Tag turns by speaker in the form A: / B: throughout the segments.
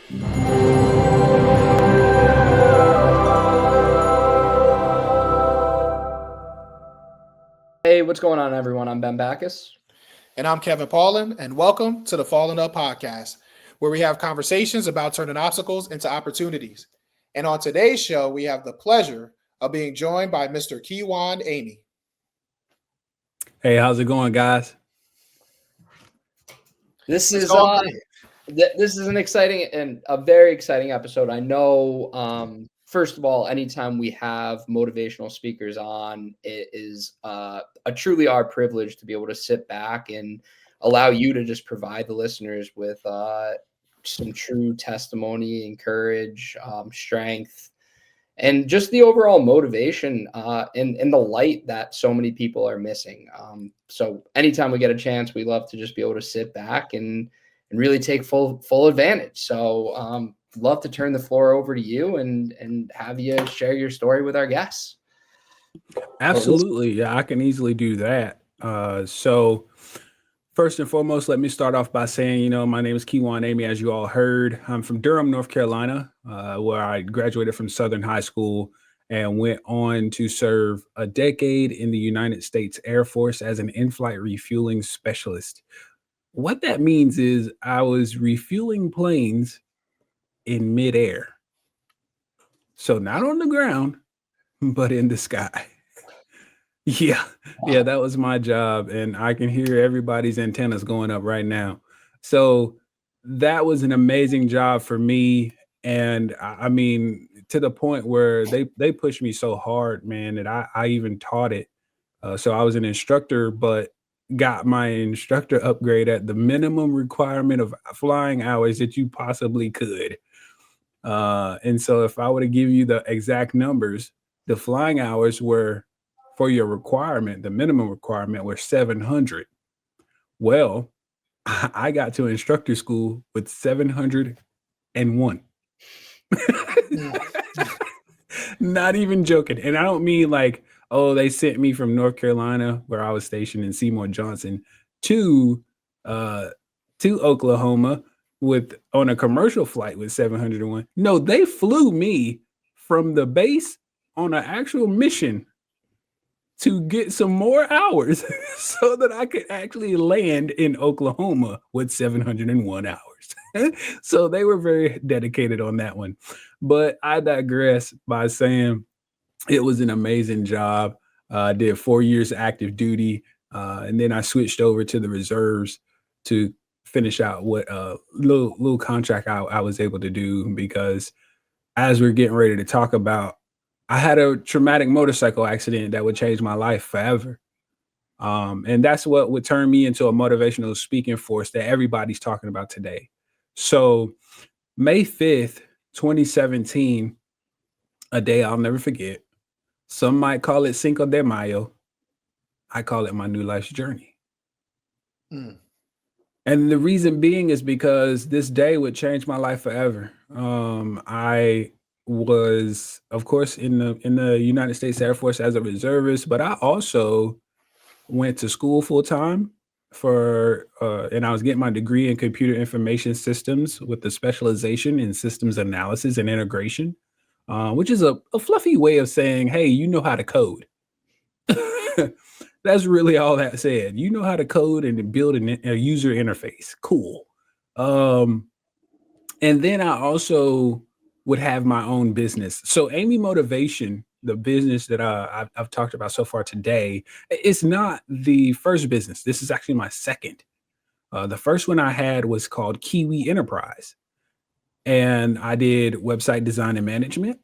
A: Hey, what's going on, everyone? I'm Ben Backus.
B: And I'm Kevin Paulin, and welcome to the Fallen Up Podcast, where we have conversations about turning obstacles into opportunities. And on today's show, we have the pleasure of being joined by Mr. Kijuanamey.
C: Hey, how's it going, guys?
A: This
B: It's
A: is
B: going great.
A: this is an exciting and a very exciting episode. I know. First of all, anytime we have motivational speakers on, it is a truly our privilege to be able to sit back and allow you to just provide the listeners with some true testimony, encourage, strength, and just the overall motivation in the light that so many people are missing. So anytime we get a chance, we love to just be able to sit back and really take full advantage. So love to turn the floor over to you and have you share your story with our guests.
C: Absolutely. Yeah, I can easily do that. So first and foremost, let me start off by saying, my name is Kijuanamey, as you all heard. I'm from Durham, North Carolina, where I graduated from Southern High School and went on to serve a decade in the United States Air Force as an in-flight refueling specialist. What that means is I was refueling planes in midair. So not on the ground, but in the sky. Yeah, that was my job. And I can hear everybody's antennas going up right now. So that was an amazing job for me. And I mean, to the point where they pushed me so hard, man, that I even taught it. So I was an instructor, but got my instructor upgrade at the minimum requirement of flying hours that you possibly could. And so if I were to give you the exact numbers, the flying hours were for your requirement, the minimum requirement were 700. Well, I got to instructor school with 701. Not even joking. And I don't mean like, oh, they sent me from North Carolina, where I was stationed in Seymour Johnson, to Oklahoma on a commercial flight with 701. No, they flew me from the base on an actual mission to get some more hours so that I could actually land in Oklahoma with 701 hours. So they were very dedicated on that one. But I digress by saying it was an amazing job. I did 4 years active duty, and then I switched over to the reserves to finish out what little contract I was able to do, because as we're getting ready to talk about, I had a traumatic motorcycle accident that would change my life forever. And that's what would turn me into a motivational speaking force that everybody's talking about today. So May 5th, 2017, a day I'll never forget. Some might call it Cinco de Mayo. I call it my new life's journey. And the reason being is because this day would change my life forever. I was, of course, in the United States Air Force as a reservist, but I also went to school full time and I was getting my degree in computer information systems with the specialization in systems analysis and integration, which is a fluffy way of saying, hey, you know how to code. That's really all that said. You know how to code and build a user interface. Cool. And then I also would have my own business. So Amy Motivation, the business that I've talked about so far today, it's not the first business. This is actually my second. The first one I had was called Kiwi Enterprise. And I did website design and management,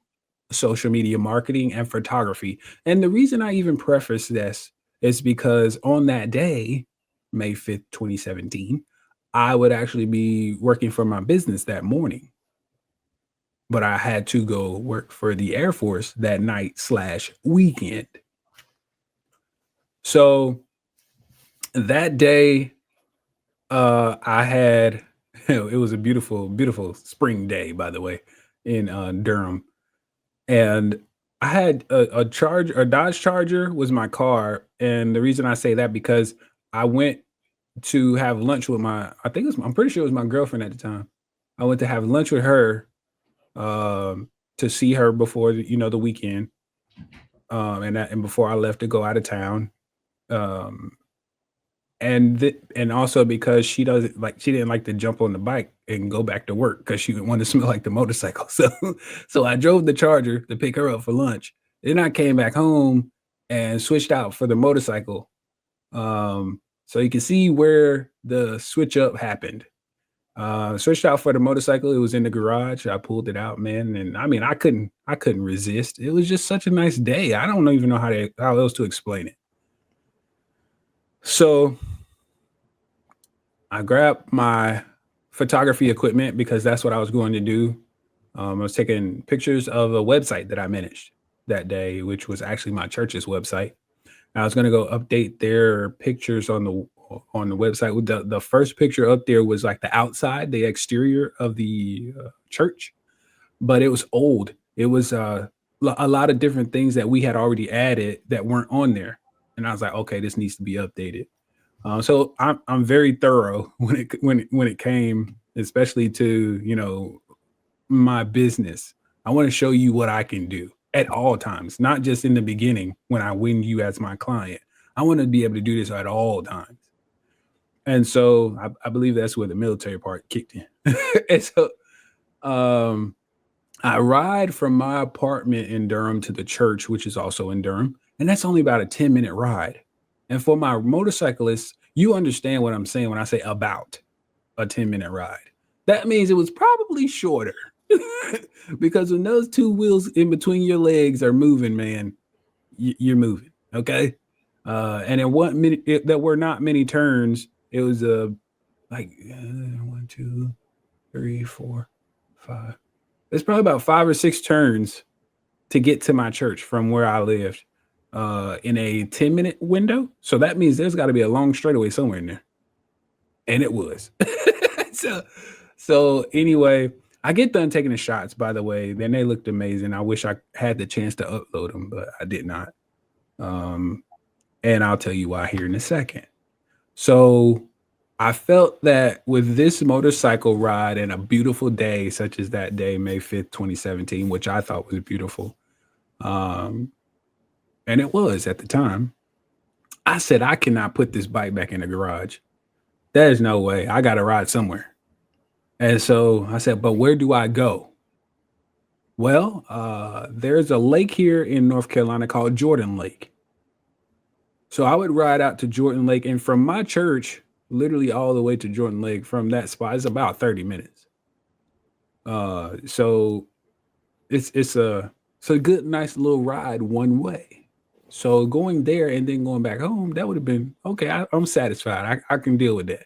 C: social media marketing, and photography. And the reason I even preface this is because on that day, May 5th, 2017, I would actually be working for my business that morning. But I had to go work for the Air Force that night/weekend. So that day, I had, it was a beautiful, beautiful spring day, by the way, in Durham. And I had a Dodge Charger was my car. And the reason I say that, because I went to have lunch with I'm pretty sure it was my girlfriend at the time. I went to have lunch with her to see her before the weekend, and before I left to go out of town. Um, and also because she didn't like to jump on the bike and go back to work because she would want to smell like the motorcycle. So I drove the Charger to pick her up for lunch. Then I came back home and switched out for the motorcycle. So you can see where the switch up happened. Switched out for the motorcycle. It was in the garage. I pulled it out, man, and I mean I couldn't resist. It was just such a nice day. I don't even know how else to explain it. So I grabbed my photography equipment because that's what I was going to do. I was taking pictures of a website that I managed that day, which was actually my church's website. I was going to go update their pictures on the website. The first picture up there was like the outside, the exterior of the church, but it was old. It was a lot of different things that we had already added that weren't on there, and I was like, okay, this needs to be updated. So I'm very thorough when it came, especially to my business. I want to show you what I can do at all times, not just in the beginning when I win you as my client. I want to be able to do this at all times. And so I believe that's where the military part kicked in. And so I ride from my apartment in Durham to the church, which is also in Durham, and that's only about a 10-minute ride. And for my motorcyclists, you understand what I'm saying when I say about a 10-minute ride. That means it was probably shorter because when those two wheels in between your legs are moving, man, you're moving. Okay. And in 1 minute, there were not many turns. It was like 1, 2, 3, 4, 5. It's probably about 5 or 6 turns to get to my church from where I lived in a 10-minute window. So that means there's got to be a long straightaway somewhere in there. And it was. So anyway, I get done taking the shots, by the way. Then they looked amazing. I wish I had the chance to upload them, but I did not. And I'll tell you why here in a second. So I felt that with this motorcycle ride and a beautiful day, such as that day, May 5th, 2017, which I thought was beautiful. And it was at the time. I said, I cannot put this bike back in the garage. There's no way. I got to ride somewhere. And so I said, but where do I go? Well, there's a lake here in North Carolina called Jordan Lake. So I would ride out to Jordan Lake, and from my church, literally all the way to Jordan Lake from that spot is about 30 minutes. So it's a good, nice little ride one way. So going there and then going back home, that would have been okay. I'm satisfied. I can deal with that.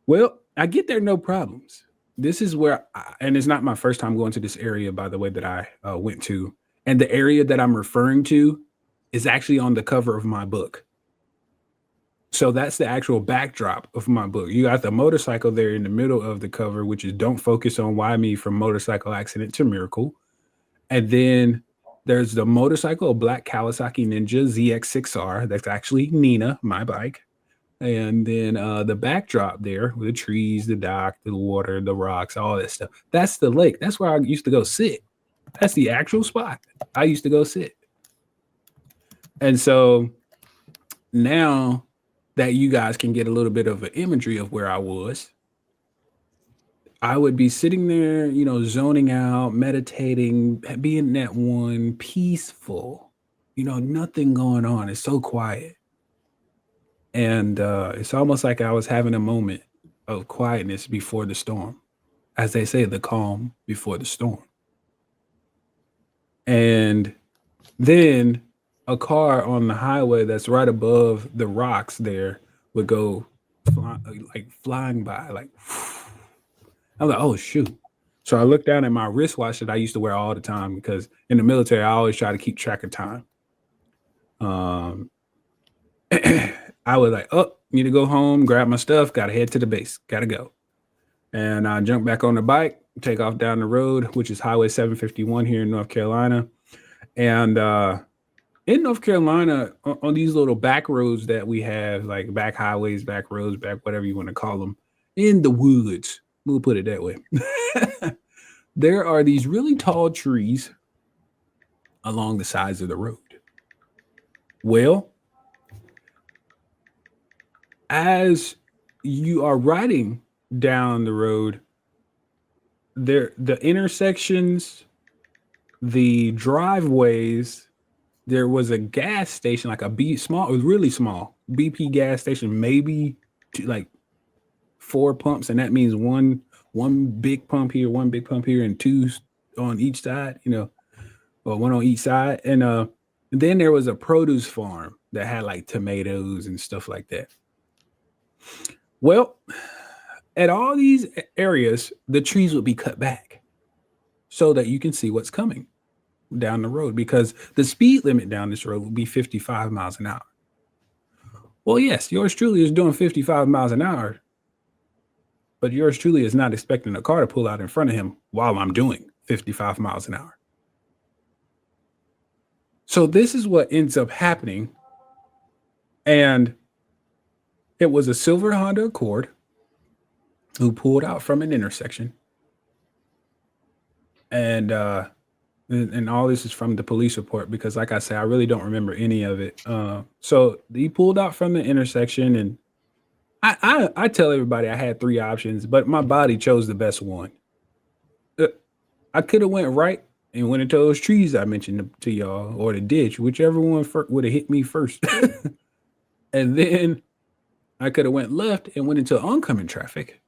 C: Well, I get there, no problems. This is where, and it's not my first time going to this area, by the way, that I went to. And the area that I'm referring to is actually on the cover of my book. So that's the actual backdrop of my book. You got the motorcycle there in the middle of the cover, which is Don't Focus on Why Me from Motorcycle Accident to Miracle. And then there's the motorcycle, a black Kawasaki Ninja ZX6R. That's actually Nina, my bike. And then the backdrop there with the trees, the dock, the water, the rocks, all that stuff. That's the lake. That's where I used to go sit. That's the actual spot I used to go sit. And so now that you guys can get a little bit of an imagery of where I was, I would be sitting there, zoning out, meditating, being at one, peaceful, nothing going on. It's so quiet. And it's almost like I was having a moment of quietness before the storm. As they say, the calm before the storm. And then a car on the highway that's right above the rocks there would go flying by, like, I'm like, oh, shoot. So I looked down at my wristwatch that I used to wear all the time because in the military, I always try to keep track of time. I was like, oh, need to go home, grab my stuff, got to head to the base, got to go. And I jumped back on the bike, take off down the road, which is Highway 751 here in North Carolina. And in North Carolina, on these little back roads that we have, like back highways, back roads, back whatever you want to call them, in the woods, We'll put it that way. There are these really tall trees along the sides of the road. Well, as you are riding down the road, the intersections, the driveways, there was a gas station, like it was really small BP gas station, maybe like 4 pumps, and that means one big pump here, one big pump here, and two on each side, or one on each side. And then there was a produce farm that had like tomatoes and stuff like that. Well, at all these areas, the trees would be cut back so that you can see what's coming down the road, because the speed limit down this road will be 55 miles an hour. Well, yes, yours truly is doing 55 miles an hour, but yours truly is not expecting a car to pull out in front of him while I'm doing 55 miles an hour. So this is what ends up happening. And it was a silver Honda Accord who pulled out from an intersection. And all this is from the police report, because like I said, I really don't remember any of it. So he pulled out from the intersection, and I tell everybody I had 3 options, but my body chose the best one. I could have went right and went into those trees I mentioned to y'all, or the ditch, whichever one would have hit me first. And then I could have went left and went into oncoming traffic,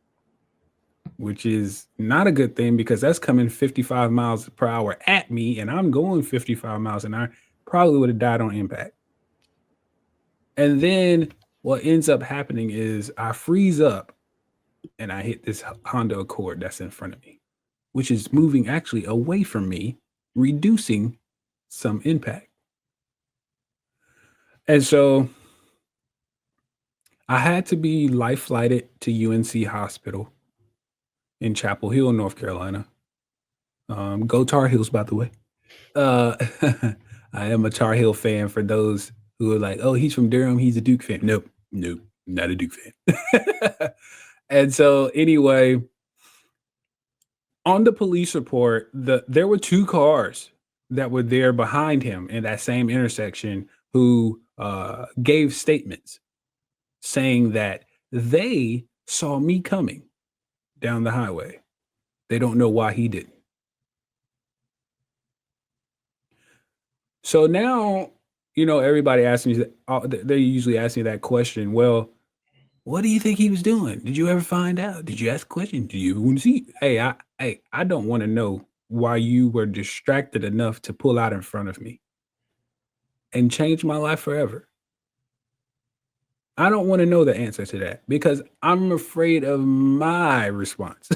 C: which is not a good thing, because that's coming 55 miles per hour at me, and I'm going 55 miles an hour. Probably would have died on impact. And then what ends up happening is I freeze up and I hit this Honda Accord that's in front of me, which is moving actually away from me, reducing some impact. And so I had to be life flighted to UNC Hospital in Chapel Hill, North Carolina. Go Tar Heels, by the way. I am a Tar Heel fan, for those who are like, oh, he's from Durham, he's a Duke fan. Nope, not a Duke fan. And so anyway, on the police report, there were 2 cars that were there behind him in that same intersection who gave statements saying that they saw me coming down the highway. They don't know why he didn't. So now, everybody asks me, they usually ask me that question. Well, what do you think he was doing? Did you ever find out? Did you ask a question? Do you want to see? Hey, I don't want to know why you were distracted enough to pull out in front of me and change my life forever. I don't want to know the answer to that, because I'm afraid of my response.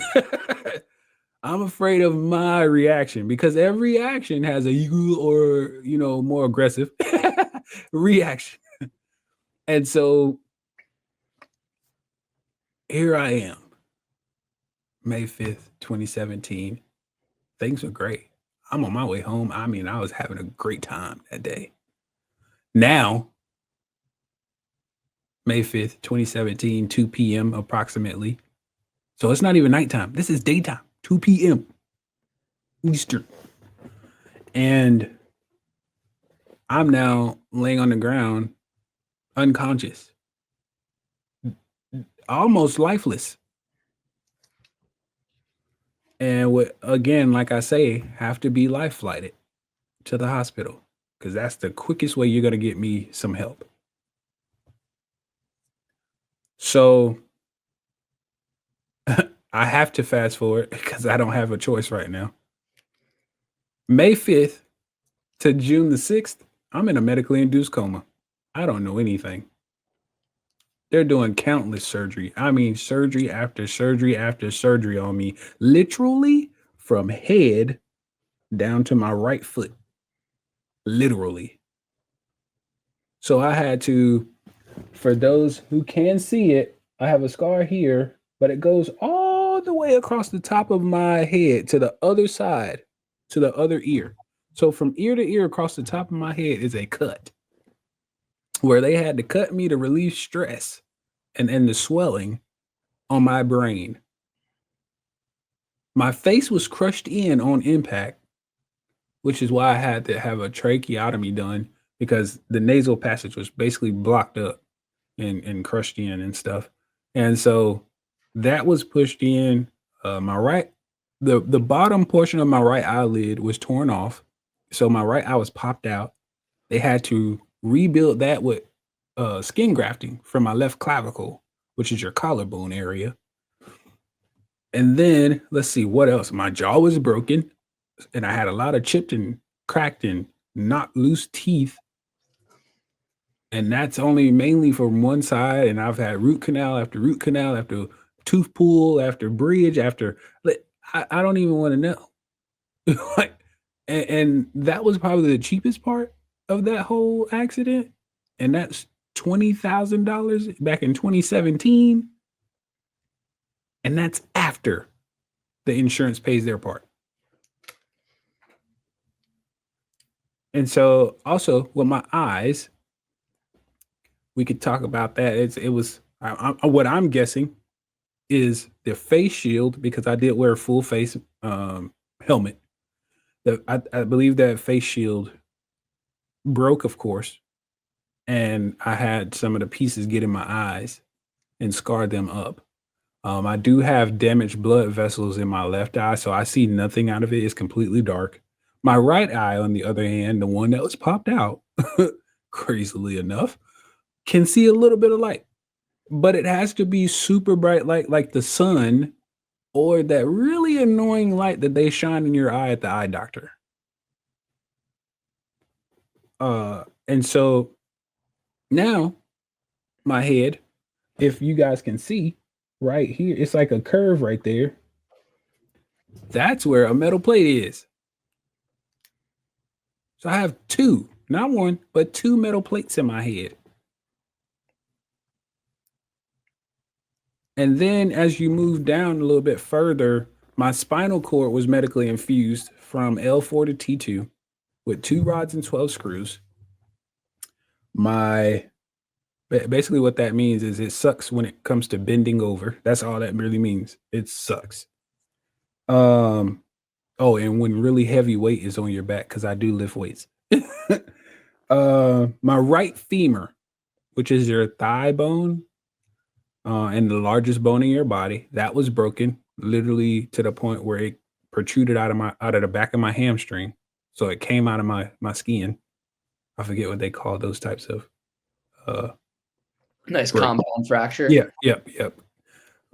C: I'm afraid of my reaction, because every action has a equal or, more aggressive reaction. And so here I am, May 5th, 2017. Things were great. I'm on my way home. I mean, I was having a great time that day. Now, May 5th, 2017, 2 p.m. approximately. So it's not even nighttime. This is daytime, 2 p.m. Eastern. And I'm now laying on the ground, unconscious, almost lifeless. And again, like I say, have to be life flighted to the hospital, because that's the quickest way you're going to get me some help. So I have to fast forward, because I don't have a choice right now. May 5th to June the 6th, I'm in a medically induced coma. I don't know anything. They're doing countless surgery. I mean, surgery after surgery after surgery on me, literally from head down to my right foot. Literally. So I had to, for those who can see it, I have a scar here, but it goes all the way across the top of my head to the other side, to the other ear. So from ear to ear across the top of my head is a cut, where they had to cut me to relieve stress and the swelling on my brain. My face was crushed in on impact, which is why I had to have a tracheotomy done because the nasal passage was basically blocked up and crushed in and stuff. And so that was pushed in. My right, the bottom portion of my right eyelid was torn off. So my right eye was popped out. They had to rebuild that with skin grafting from my left clavicle, which is your collarbone area. And then let's see what else. My jaw was broken, and I had a lot of chipped and cracked and knocked loose teeth. And that's only mainly from one side. And I've had root canal after tooth pull, after bridge, after I don't even want to know. Like, and that was probably the cheapest part of that whole accident. And that's $20,000 back in 2017. And that's after the insurance pays their part. And so also with my eyes, we could talk about that. What I'm guessing is the face shield, because I did wear a full face helmet. I believe that face shield broke, of course, and I had some of the pieces get in my eyes and scar them up. I do have damaged blood vessels in my left eye, so I see nothing out of it. It's completely dark. My right eye, on the other hand, the one that was popped out, crazily enough, can see a little bit of light, but it has to be super bright light like the sun or that really annoying light that they shine in your eye at the eye doctor. And so now my head, if you guys can see right here, it's like a curve right there. That's where a metal plate is. So I have two, not one, but two metal plates in my head. And then as you move down a little bit further, my spinal cord was medically infused from L4 to T2 with 2 rods and 12 screws. Basically what that means is it sucks when it comes to bending over. That's all that really means. It sucks. And when really heavy weight is on your back, because I do lift weights. My right femur, which is your thigh bone, and the largest bone in your body, that was broken, literally to the point where it protruded out of the back of my hamstring. So it came out of my skin. I forget what they call those types of
A: nice compound fracture.
C: Yep.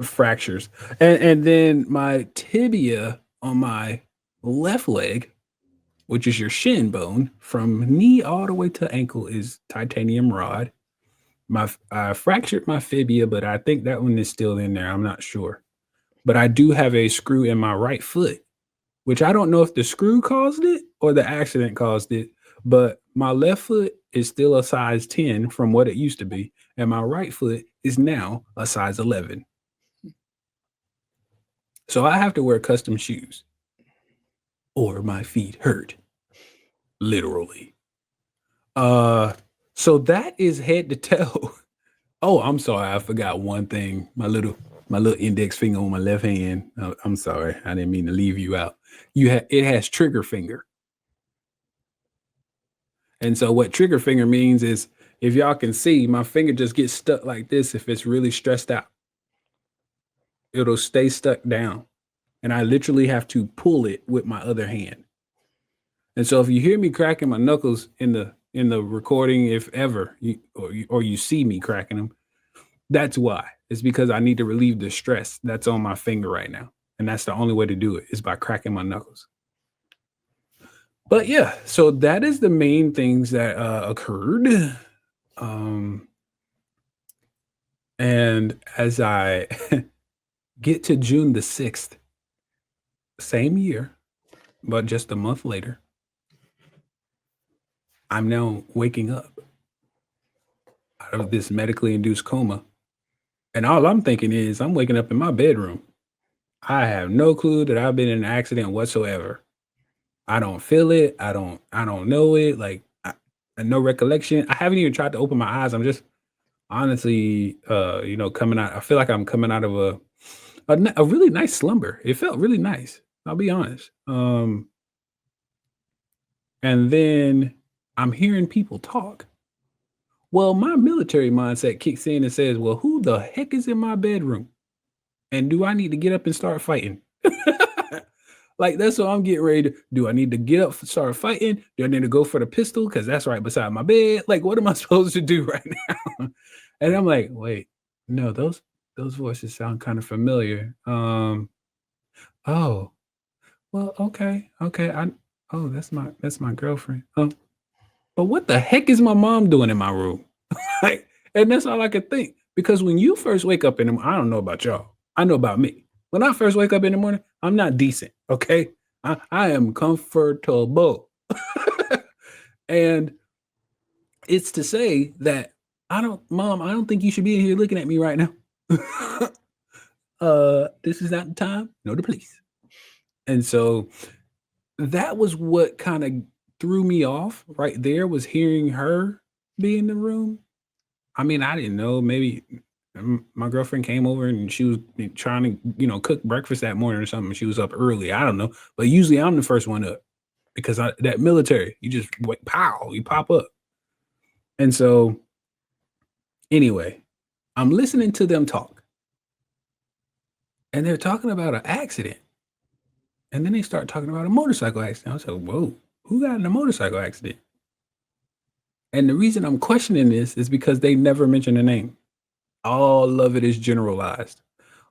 C: Fractures. And then my tibia on my left leg, which is your shin bone, from knee all the way to ankle, is titanium rod. I fractured my fibia, but I think that one is still in there. I'm not sure. But I do have a screw in my right foot, which I don't know if the screw caused it or the accident caused it, but my left foot is still a size 10 from what it used to be, and my right foot is now a size 11. So I have to wear custom shoes or my feet hurt, literally. So that is head to toe. Oh, I'm sorry. I forgot one thing. My little index finger on my left hand. I'm sorry. I didn't mean to leave you out. It has trigger finger. And so what trigger finger means is, if y'all can see, my finger just gets stuck like this if it's really stressed out. It'll stay stuck down. And I literally have to pull it with my other hand. And so if you hear me cracking my knuckles in the recording, if ever you see me cracking them, that's why. It's because I need to relieve the stress that's on my finger right now. And that's the only way to do it, is by cracking my knuckles. But yeah, so that is the main things that occurred. And as I get to June the 6th, same year, but just a month later, I'm now waking up out of this medically induced coma. And all I'm thinking is I'm waking up in my bedroom. I have no clue that I've been in an accident whatsoever. I don't feel it. I don't know it. Like, no recollection. I haven't even tried to open my eyes. I'm just honestly, coming out. I feel like I'm coming out of a really nice slumber. It felt really nice. I'll be honest. And then I'm hearing people talk. Well, my military mindset kicks in and says, well, who the heck is in my bedroom? And do I need to get up and start fighting? Like, that's what I'm getting ready to do. I need to get up, start fighting? Do I need to go for the pistol? Because that's right beside my bed. Like, what am I supposed to do right now? And I'm like, wait, no, those voices sound kind of familiar. Oh, well, okay. That's my girlfriend. But what the heck is my mom doing in my room? Like, and that's all I could think. Because when you first wake up in the morning, I don't know about y'all. I know about me. When I first wake up in the morning, I'm not decent. Okay. I am comfortable. And it's to say that Mom, I don't think you should be in here looking at me right now. This is not the time. No, the police. And so that was what kind of threw me off right there, was hearing her be in the room. I mean, I didn't know. Maybe my girlfriend came over and she was trying to, cook breakfast that morning or something. She was up early. I don't know. But usually I'm the first one up because that military, you just pow, you pop up. And so anyway, I'm listening to them talk. And they're talking about an accident. And then they start talking about a motorcycle accident. I was like, whoa, who got in a motorcycle accident? And the reason I'm questioning this is because they never mention a name. All of it is generalized.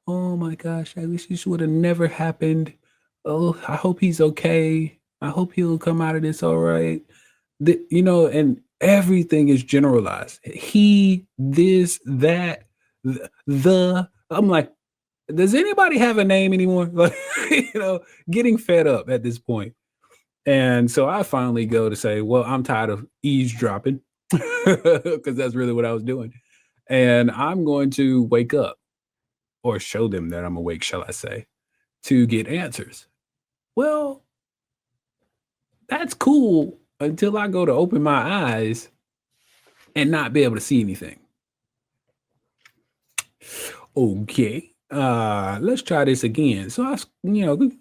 C: Oh my gosh, I wish this would have never happened. Oh, I hope he's okay. I hope he'll come out of this all right. And everything is generalized. He, this, that, the. I'm like, does anybody have a name anymore? Like, getting fed up at this point. And so I finally go to say, well, I'm tired of eavesdropping because that's really what I was doing. And I'm going to wake up, or show them that I'm awake, shall I say, to get answers. Well, that's cool until I go to open my eyes and not be able to see anything. Okay, let's try this again. So I,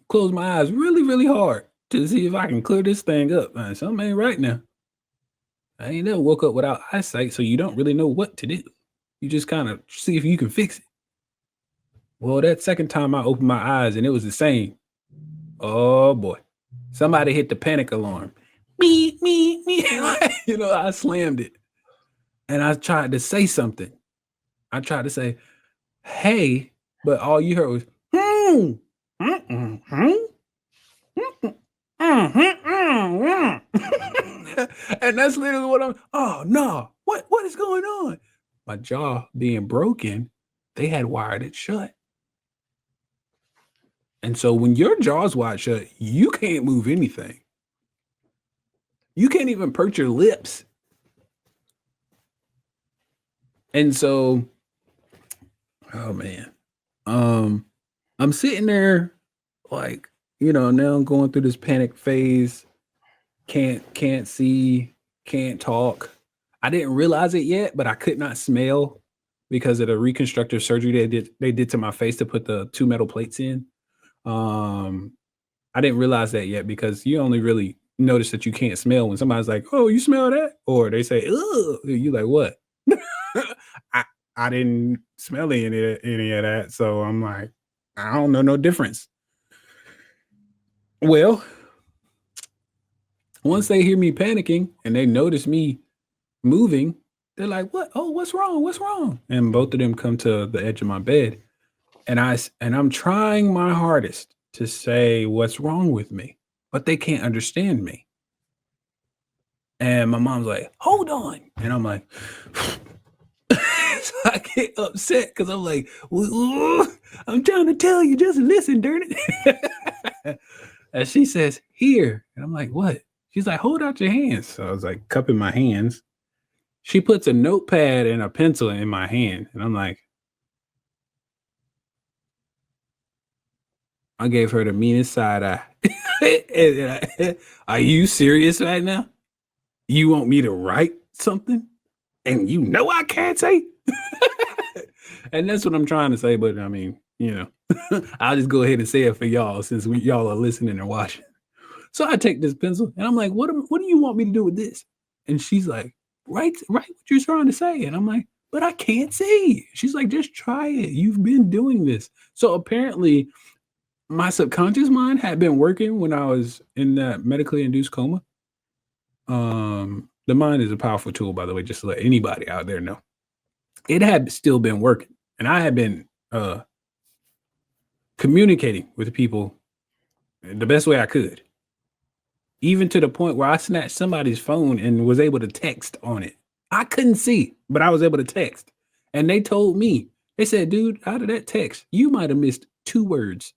C: close my eyes really, really hard to see if I can clear this thing up. Something ain't right now. I ain't never woke up without eyesight, so you don't really know what to do. You just kind of see if you can fix it. Well, that second time I opened my eyes and it was the same. Oh boy, somebody hit the panic alarm. Me. I slammed it. And I tried to say something. I tried to say, hey, but all you heard was, and that's literally what oh no, what is going on? My jaw being broken, they had wired it shut. And so when your jaw's wide shut, you can't move anything. You can't even perch your lips. And so, oh man, I'm sitting there like, now I'm going through this panic phase. Can't see, can't talk. I didn't realize it yet, but I could not smell because of the reconstructive surgery they did to my face to put the 2 metal plates in. I didn't realize that yet because you only really notice that you can't smell when somebody's like, oh, you smell that? Or they say, ugh. You like, what? I didn't smell any of that. So I'm like, I don't know no difference. Well, once they hear me panicking and they notice me moving, they're like, what? Oh, what's wrong? What's wrong? And both of them come to the edge of my bed. And I'm trying my hardest to say what's wrong with me, but they can't understand me. And my mom's like, hold on. And I'm like, so I get upset because I'm like, I'm trying to tell you, just listen, darn it. And she says, here. And I'm like, what? She's like, hold out your hands. So I was like, cupping my hands. She puts a notepad and a pencil in my hand. And I'm like, I gave her the meanest side eye. Are you serious right now? You want me to write something? And I can't say? And that's what I'm trying to say. But I mean, I'll just go ahead and say it for y'all since y'all are listening and watching. So I take this pencil and I'm like, what do you want me to do with this? And she's like, write what you're trying to say. And I'm like, but I can't see. She's like, just try it. You've been doing this. So apparently my subconscious mind had been working when I was in that medically induced coma. The mind is a powerful tool, by the way, just to let anybody out there know. It had still been working, and I had been communicating with people the best way I could, even to the point where I snatched somebody's phone and was able to text on it. I couldn't see, but I was able to text. And they told me, they said, dude, out of that text, you might have missed 2 words.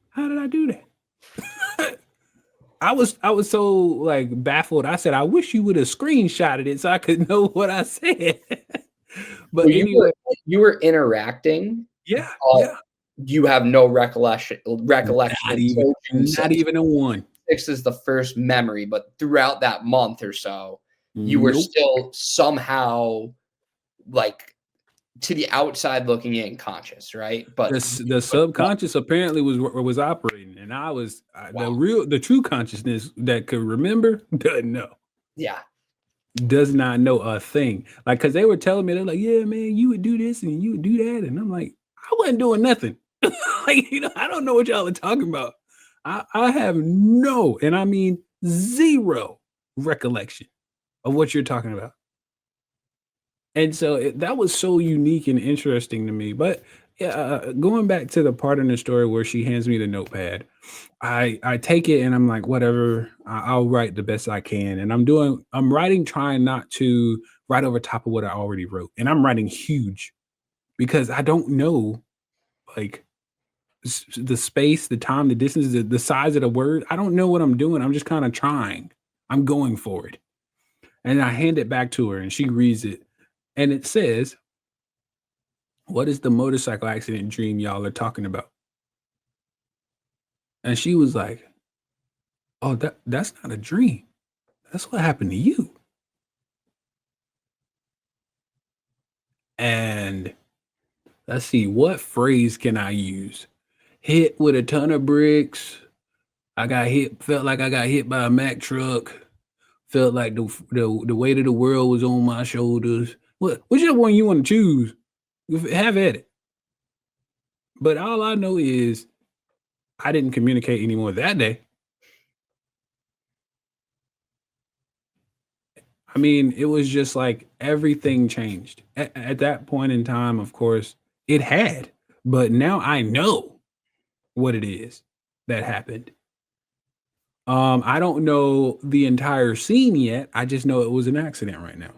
C: How did I do that? I was so like baffled. I said, I wish you would have screenshotted it so I could know what I said. But anyway,
A: you were interacting.
C: Yeah.
A: You have no recollection.
C: Not even a 1.
A: 6 is the first memory, but throughout that month or so, you were still somehow like to the outside looking in conscious, right? But
C: the subconscious apparently was operating, and I was the true consciousness that could remember doesn't know.
A: Yeah.
C: Does not know a thing. Like, because they were telling me, they're like, yeah, man, you would do this and you would do that. And I'm like, I wasn't doing nothing. Like, I don't know what y'all are talking about. I have no, and I mean 0 recollection of what you're talking about. And so that was so unique and interesting to me. But going back to the part in the story where she hands me the notepad, I take it and I'm like, whatever, I'll write the best I can. And I'm writing, trying not to write over top of what I already wrote. And I'm writing huge because I don't know, like, the space, the time, the distance, the size of the word. I don't know what I'm doing. I'm just kind of trying. I'm going for it. And I hand it back to her and she reads it. And it says, what is the motorcycle accident dream y'all are talking about? And she was like, oh, that's not a dream. That's what happened to you. And let's see, what phrase can I use? Hit with a ton of bricks. Felt like I got hit by a Mack truck. Felt like the weight of the world was on my shoulders. Whichever one you want to choose, have at it. But all I know is I didn't communicate anymore that day. I mean, it was just like everything changed. At that point in time, of course, it had. But now I know what it is that happened. I don't know the entire scene yet. I just know it was an accident right now.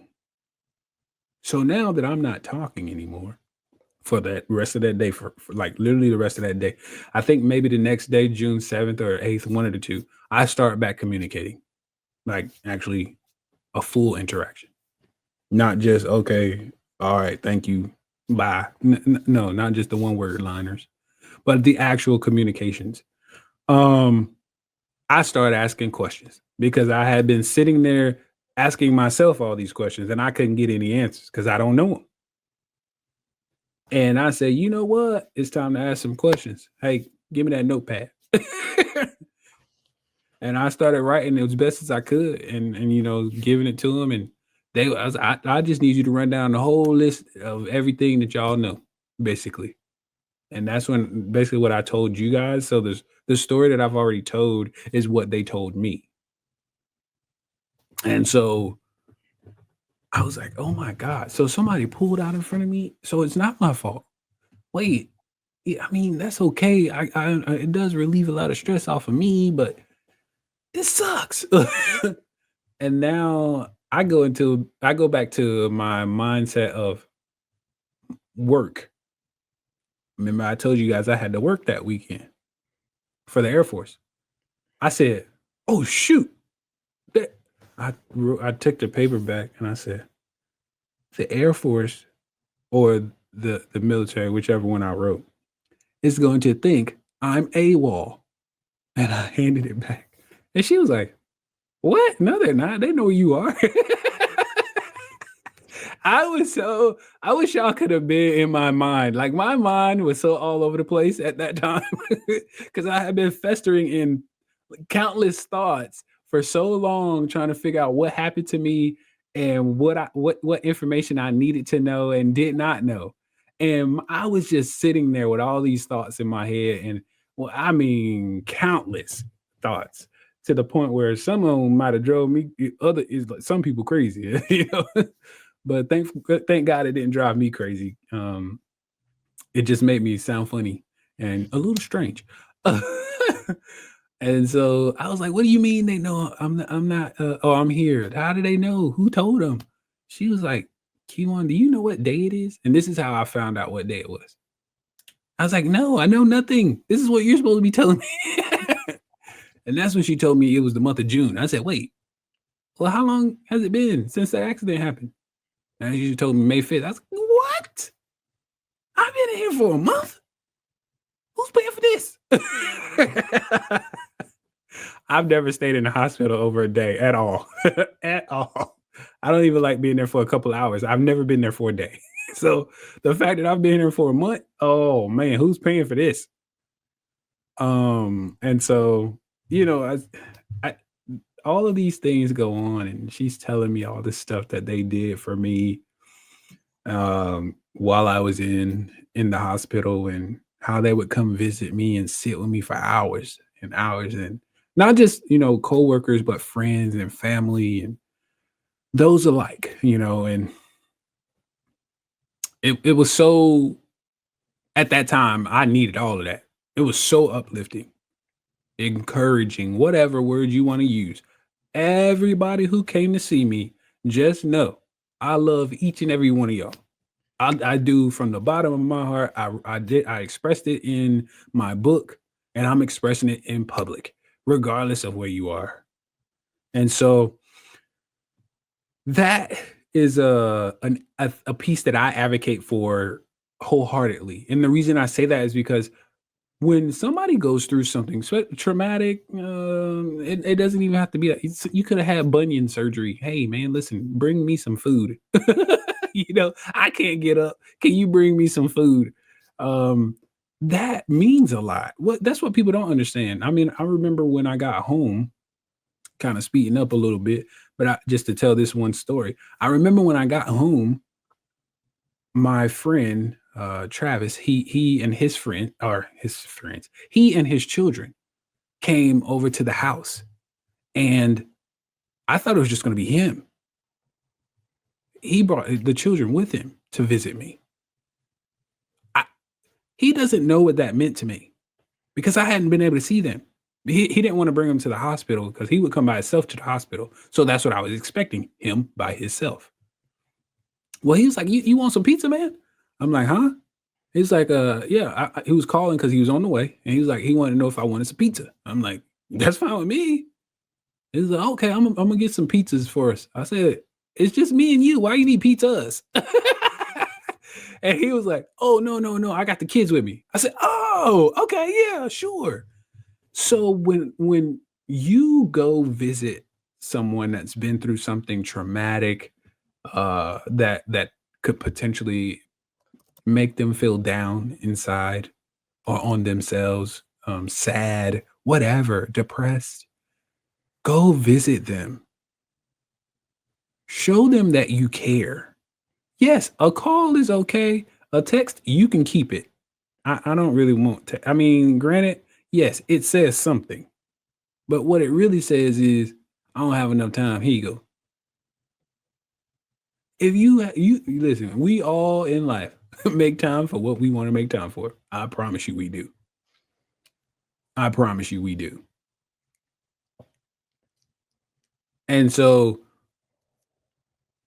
C: So now that I'm not talking anymore for that rest of that day, for like literally the rest of that day, I think maybe the next day, June 7th or 8th, one of the two, I start back communicating, like actually a full interaction, not just, okay, all right, thank you, bye. No, not just the 1-word liners, but the actual communications. I started asking questions because I had been sitting there asking myself all these questions and I couldn't get any answers because I don't know them. And I said, you know what? It's time to ask some questions. Hey, give me that notepad. And I started writing as best as I could and giving it to them. And I just need you to run down the whole list of everything that y'all know, basically. And that's when basically what I told you guys. So the story that I've already told is what they told me. And so I was like, oh my God. So somebody pulled out in front of me. So it's not my fault. Wait, I mean, that's okay. I it does relieve a lot of stress off of me, but it sucks. And now I go back to my mindset of work. Remember, I told you guys I had to work that weekend for the Air Force. I said, oh, shoot. I took the paper back and I said, the Air Force or the military, whichever one I wrote, is going to think I'm AWOL. And I handed it back. And she was like, what? No, they're not. They know who you are. I wish y'all could have been in my mind. Like my mind was so all over the place at that time because I had been festering in countless thoughts for so long, trying to figure out what happened to me and what information I needed to know and did not know. And I was just sitting there with all these thoughts in my head, and well, I mean, countless thoughts to the point where some of them might have drove me other is like some people crazy, you know. But thank God it didn't drive me crazy. It just made me sound funny and a little strange. And so I was like, "What do you mean they know I'm not oh, I'm here. How do they know? Who told them?" She was like, "Kiwan, do you know what day it is?" And this is how I found out what day it was. I was like, "No, I know nothing. This is what you're supposed to be telling me." And that's when she told me it was the month of June. I said, "Wait, well, how long has it been since the accident happened?" And she told me May 5th. I was like, "What? I've been here for a month? Who's paying for this?" I've never stayed in the hospital over a day at all. At all. I don't even like being there for a couple hours. I've never been there for a day. So the fact that I've been here for a month, oh man, who's paying for this? And so, you know, I all of these things go on, and she's telling me all this stuff that they did for me while I was in the hospital, and how they would come visit me and sit with me for hours and hours, and not just, you know, coworkers, but friends and family and those alike, you know. And it was so, at that time I needed all of that. It was so uplifting, encouraging, whatever word you want to use. Everybody who came to see me, just know I love each and every one of y'all. I do from the bottom of my heart. I expressed it in my book, and I'm expressing it in public, regardless of where you are. And so that is a piece that I advocate for wholeheartedly. And the reason I say that is because when somebody goes through something traumatic, it doesn't even have to be that. You could have had bunion surgery. Hey, man, listen, bring me some food. You know, I can't get up. Can you bring me some food? That means a lot. That's what people don't understand. I mean, I remember when I got home, kind of speeding up a little bit, but just to tell this one story, I remember when I got home, my friend Travis, he and his friend, or his friends, he and his children came over to the house, and I thought it was just going to be him. He brought the children with him to visit me. He doesn't know what that meant to me because I hadn't been able to see them. He didn't want to bring them to the hospital because he would come by himself to the hospital. So that's what I was expecting, him by himself. Well, he was like, you want some pizza, man? I'm like, huh? He's like, yeah. He was calling because he was on the way, and he was like, he wanted to know if I wanted some pizza. I'm like, that's fine with me. He's like, okay, I'm gonna get some pizzas for us. I said, it's just me and you. Why you need pizzas? And he was like, oh, no, I got the kids with me. I said, oh, okay, yeah, sure. So when you go visit someone that's been through something traumatic, that could potentially make them feel down inside or on themselves, sad, whatever, depressed, go visit them. Show them that you care. Yes, a call is okay. A text, you can keep it. I don't really want to. I mean, granted, yes, it says something, but what it really says is, I don't have enough time. Here you go. If you listen, we all in life make time for what we want to make time for. I promise you we do. I promise you we do. And so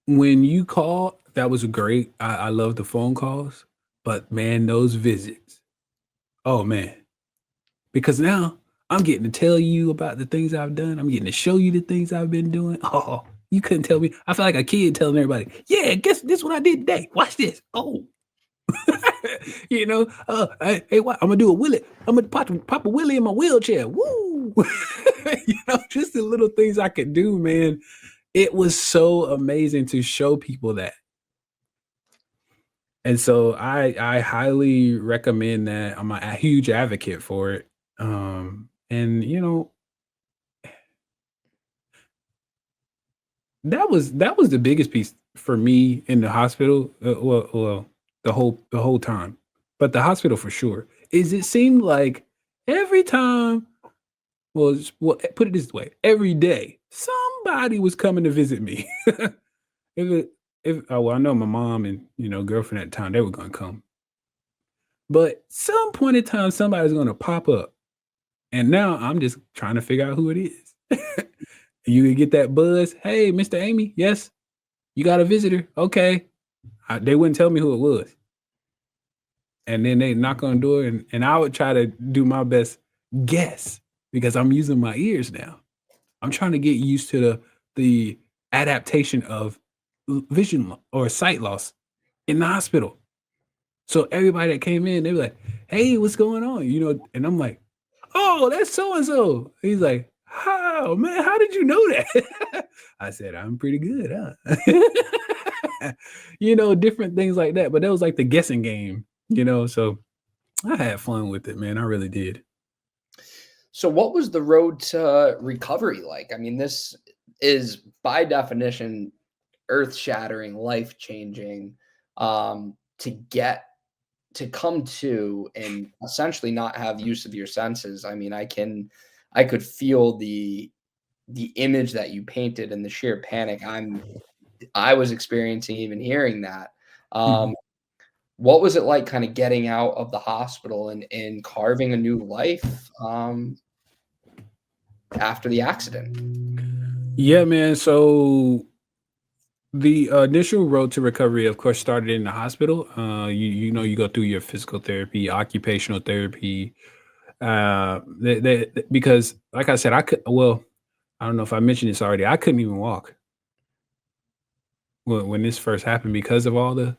C: when you call, that was great. I love the phone calls, but man, those visits, oh man, because now I'm getting to tell you about the things I've done. I'm getting to show you the things I've been doing. Oh, you couldn't tell me. I feel like a kid telling everybody, yeah, guess this what I did today. Watch this. Oh, you know, hey, what? I'm gonna do a willy. I'm gonna pop a willy in my wheelchair. Woo! You know, just the little things I could do, man. It was so amazing to show people that. And so I highly recommend that. I'm a huge advocate for it. And that was the biggest piece for me in the hospital. Well, the whole time, but the hospital for sure is it seemed like every time. Put it this way: every day somebody was coming to visit me. if it, if well, I know my mom and girlfriend at the time they were gonna come, but some point in time somebody's gonna pop up, and now I'm just trying to figure out who it is. You can get that buzz. Hey, Mr. Amy, yes, you got a visitor. Okay. They wouldn't tell me who it was. And then they knock on the door and I would try to do my best guess because I'm using my ears now. I'm trying to get used to the adaptation of vision or sight loss in the hospital. So everybody that came in, they were like, "Hey, what's going on?" And I'm like, "Oh, that's so and so." He's like, "How, man? How did you know that?" I said, "I'm pretty good, huh?" Different things like that. But that was like the guessing game, So I had fun with it, man. I really did.
A: So, what was the road to recovery like? I mean, this is by definition earth shattering, life changing, to get to come to and essentially not have use of your senses. I mean, I could feel the image that you painted and the sheer panic I was experiencing even hearing that.
C: Mhm.
A: What was it like kind of getting out of the hospital and carving a new life after the accident?
C: Yeah, man. So the initial road to recovery, of course, started in the hospital. You go through your physical therapy, occupational therapy, because, like I said, I could. Well, I don't know if I mentioned this already. I couldn't even walk when this first happened because of all the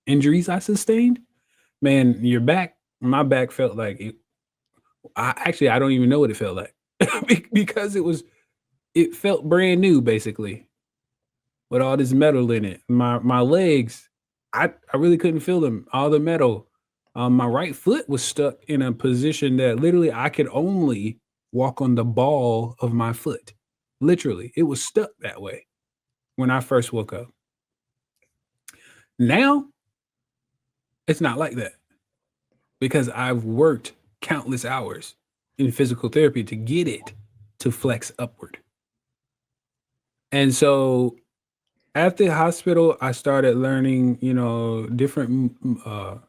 C: injuries I sustained. Man, my back felt like it. I don't even know what it felt like because it felt brand new, basically, with all this metal in it. My legs, I really couldn't feel them. All the metal. My right foot was stuck in a position that literally I could only walk on the ball of my foot. Literally, it was stuck that way when I first woke up. Now it's not like that because I've worked countless hours in physical therapy to get it to flex upward. And so at the hospital, I started learning, different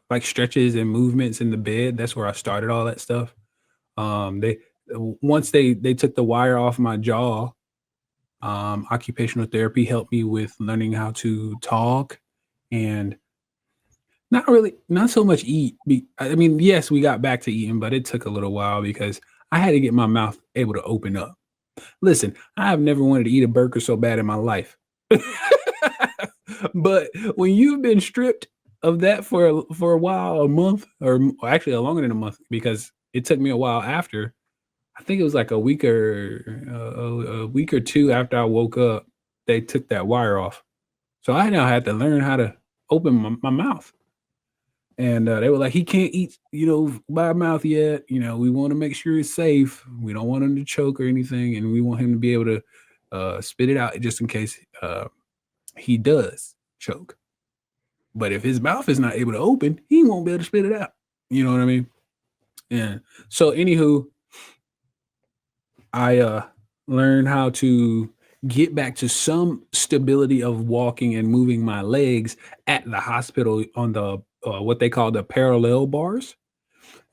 C: like stretches and movements in the bed. That's where I started all that stuff. They Once they took the wire off my jaw, occupational therapy helped me with learning how to talk and not so much eat. I mean, yes, we got back to eating, but it took a little while because I had to get my mouth able to open up. Listen, I have never wanted to eat a burger so bad in my life. But when you've been stripped of that for a while, a month, or actually longer than a month, because it took me a while after. I think it was like a week or two after I woke up, they took that wire off. So I now had to learn how to open my mouth. And they were like, he can't eat, by mouth yet. We want to make sure it's safe. We don't want him to choke or anything, and we want him to be able to spit it out just in case he does choke. But if his mouth is not able to open, he won't be able to spit it out. You know what I mean? Yeah. So, anywho, I learned how to get back to some stability of walking and moving my legs at the hospital on the what they call the parallel bars.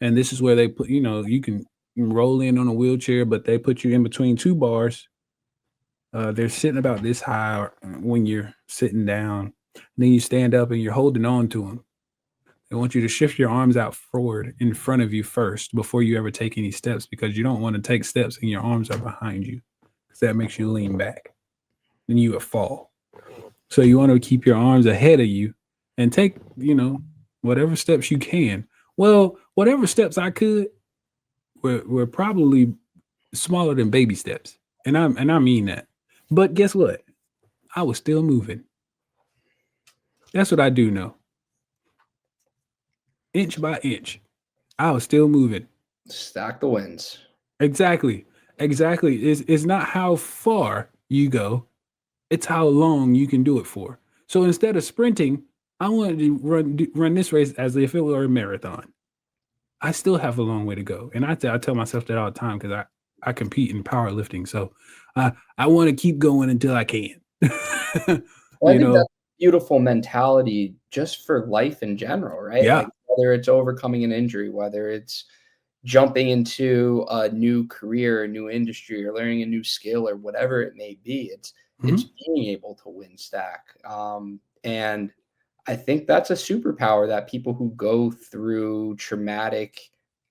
C: And this is where they put, you can roll in on a wheelchair, but they put you in between two bars. They're sitting about this high when you're sitting down. Then you stand up and you're holding on to them. They want you to shift your arms out forward in front of you first before you ever take any steps because you don't want to take steps and your arms are behind you because that makes you lean back. Then you will fall. So you want to keep your arms ahead of you and take, whatever steps you can. Well, whatever steps I could were probably smaller than baby steps. And I mean that. But guess what? I was still moving. That's what I do know. Inch by inch, I was still moving.
A: Stack the wins.
C: Exactly. Exactly. It's not how far you go, it's how long you can do it for. So instead of sprinting, I wanted to run this race as if it were a marathon. I still have a long way to go. And I tell myself that all the time because I compete in powerlifting. So I want to keep going until I can.
A: Well, I think that's a beautiful mentality just for life in general, right?
C: Yeah.
A: Like whether it's overcoming an injury, whether it's jumping into a new career, a new industry, or learning a new skill, or whatever it may be. It's being able to win stack, and I think that's a superpower that people who go through traumatic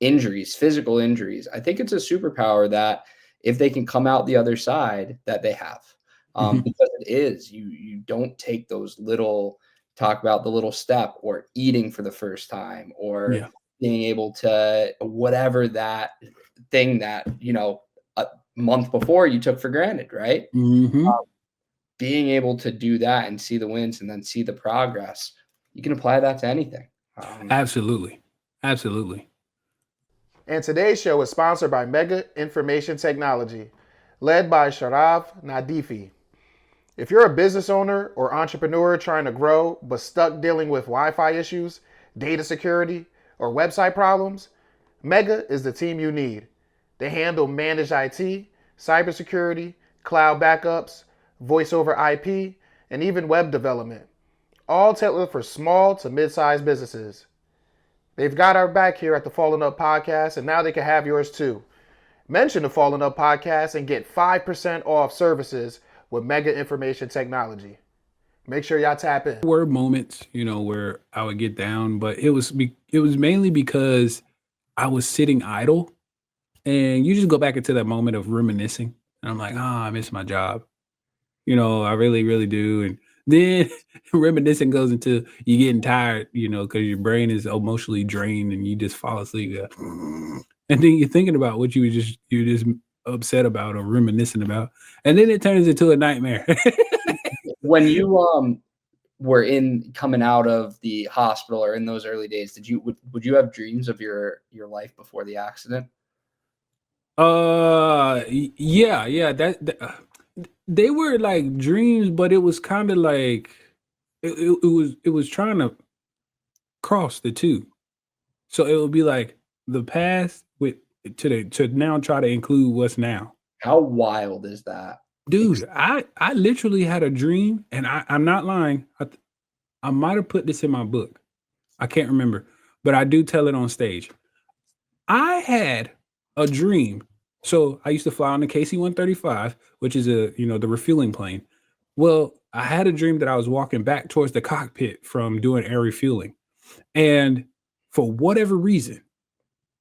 A: injuries, physical injuries, I think it's a superpower that if they can come out the other side, that they have, because it is you don't take those little talk about the little step or eating for the first time or
C: Yeah.
A: being able to whatever that thing that, a month before you took for granted, right? Being able to do that and see the wins and then see the progress, you can apply that to anything.
C: Absolutely. Absolutely.
B: And today's show is sponsored by Mega Information Technology, led by Sharav Nadifi. If you're a business owner or entrepreneur trying to grow but stuck dealing with Wi-Fi issues, data security, or website problems, Mega is the team you need. They handle managed IT, cybersecurity, cloud backups, voice over IP, and even web development, all tailored for small to mid-sized businesses. They've got our back here at the Fallen Up Podcast, and now they can have yours too. Mention the Fallen Up Podcast and get 5% off services with Mega Information Technology. Make sure y'all tap in.
C: There were moments, where I would get down, but it was mainly because I was sitting idle, and you just go back into that moment of reminiscing, and I'm like, I miss my job. I really, really do. And then reminiscing goes into you getting tired, because your brain is emotionally drained and you just fall asleep. Yeah. And then you're thinking about what you're just upset about or reminiscing about. And then it turns into a nightmare.
A: When you were coming out of the hospital or in those early days, would you have dreams of your life before the accident?
C: Yeah. They were like dreams, but it was kind of like it was trying to cross the two. So it would be like the past to now try to include what's now.
A: How wild is that?
C: Dude, I literally had a dream, and I'm not lying. I might have put this in my book. I can't remember, but I do tell it on stage. I had a dream. So I used to fly on the KC-135, which is the refueling plane. Well, I had a dream that I was walking back towards the cockpit from doing air refueling. And for whatever reason,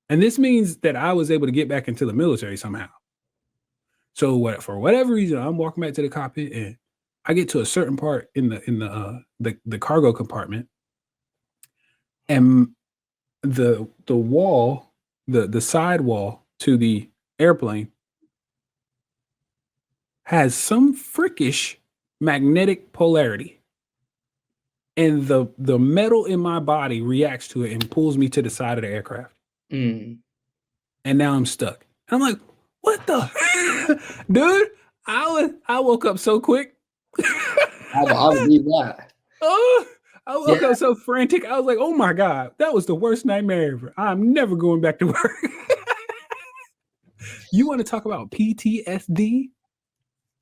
C: and this means that I was able to get back into the military somehow. So for whatever reason, I'm walking back to the cockpit and I get to a certain part in the cargo compartment, and the wall, the side wall to the airplane has some freakish magnetic polarity, and the metal in my body reacts to it and pulls me to the side of the aircraft. And now I'm stuck. And I'm like, what the dude? I woke up so quick.
A: I would need that.
C: Oh, I woke up so frantic. I was like, oh my God, that was the worst nightmare ever. I'm never going back to work. You want to talk about PTSD?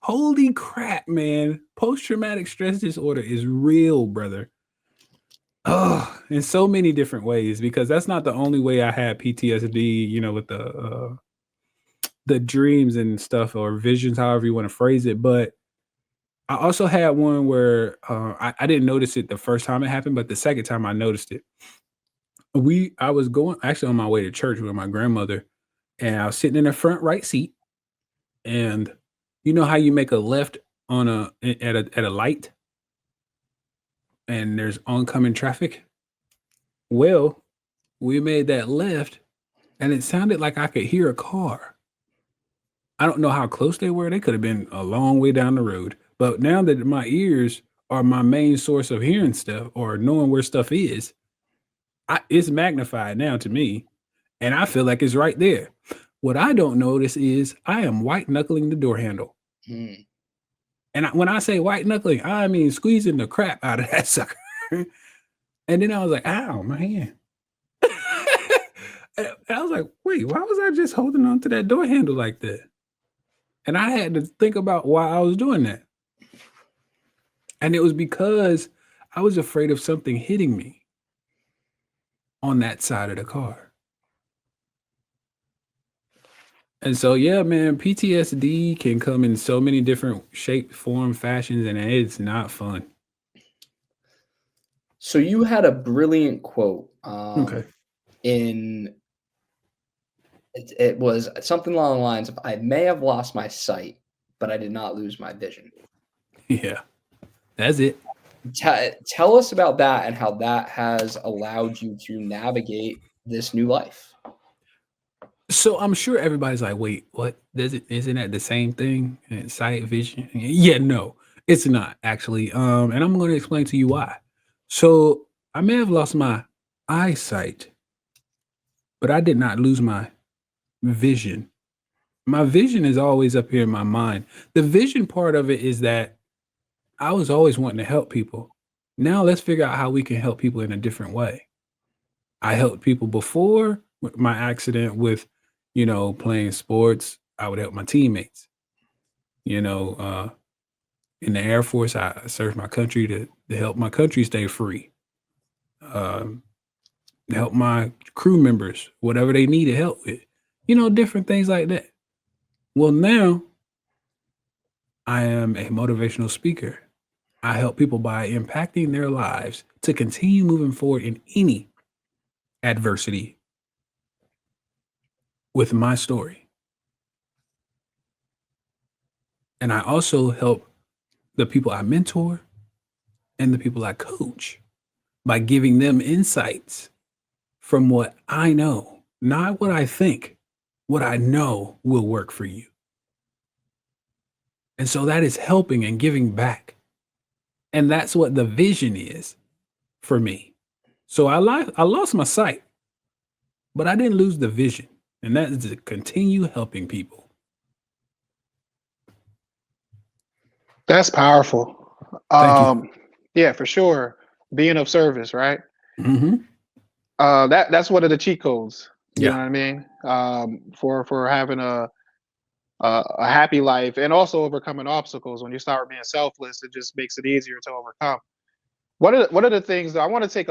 C: Holy crap, man. Post-traumatic stress disorder is real, brother. Oh, in so many different ways, because that's not the only way I had PTSD, with the dreams and stuff, or visions, however you want to phrase it. But I also had one where I didn't notice it the first time it happened, but the second time I noticed it. I was going actually on my way to church with my grandmother, and I was sitting in the front right seat. And you know how you make a left at a light, and there's oncoming traffic? Well, we made that left, and it sounded like I could hear a car. I don't know how close they were. They could have been a long way down the road. But now that my ears are my main source of hearing stuff or knowing where stuff is, it's magnified now to me, and I feel like it's right there. What I don't notice is I am white knuckling the door handle.
A: Hmm.
C: And when I say white knuckling, I mean squeezing the crap out of that sucker. And then I was like, ow, my hand. And I was like, wait, why was I just holding on to that door handle like that? And I had to think about why I was doing that. And it was because I was afraid of something hitting me on that side of the car. And so, yeah, man, PTSD can come in so many different shape, form, fashions, and it's not fun.
A: So you had a brilliant quote
C: Okay.
A: in it was something along the lines of, I may have lost my sight, but I did not lose my vision.
C: Yeah, that's it.
A: Tell us about that and how that has allowed you to navigate this new life.
C: So I'm sure everybody's like, wait, what? Isn't that the same thing? Sight, vision? Yeah, no, it's not actually. And I'm going to explain to you why. So I may have lost my eyesight, but I did not lose my vision. My vision is always up here in my mind. The vision part of it is that I was always wanting to help people. Now let's figure out how we can help people in a different way. I helped people before with my accident with, playing sports. I would help my teammates. In the Air Force, I served my country to help my country stay free. Um, to help my crew members, whatever they needed help with, different things like that. Well, now I am a motivational speaker. I help people by impacting their lives to continue moving forward in any adversity with my story. And I also help the people I mentor and the people I coach by giving them insights from what I know, not what I think, what I know will work for you. And so that is helping and giving back. And that's what the vision is for me. So I lost my sight, but I didn't lose the vision. And that is to continue helping people.
B: That's powerful.
C: Thank you.
B: Yeah, for sure. Being of service, right?
C: Mm-hmm.
B: That's one of the cheat codes. You know
C: Yeah.
B: what I mean? For having a happy life and also overcoming obstacles. When you start being selfless, it just makes it easier to overcome. One of the things that I want to take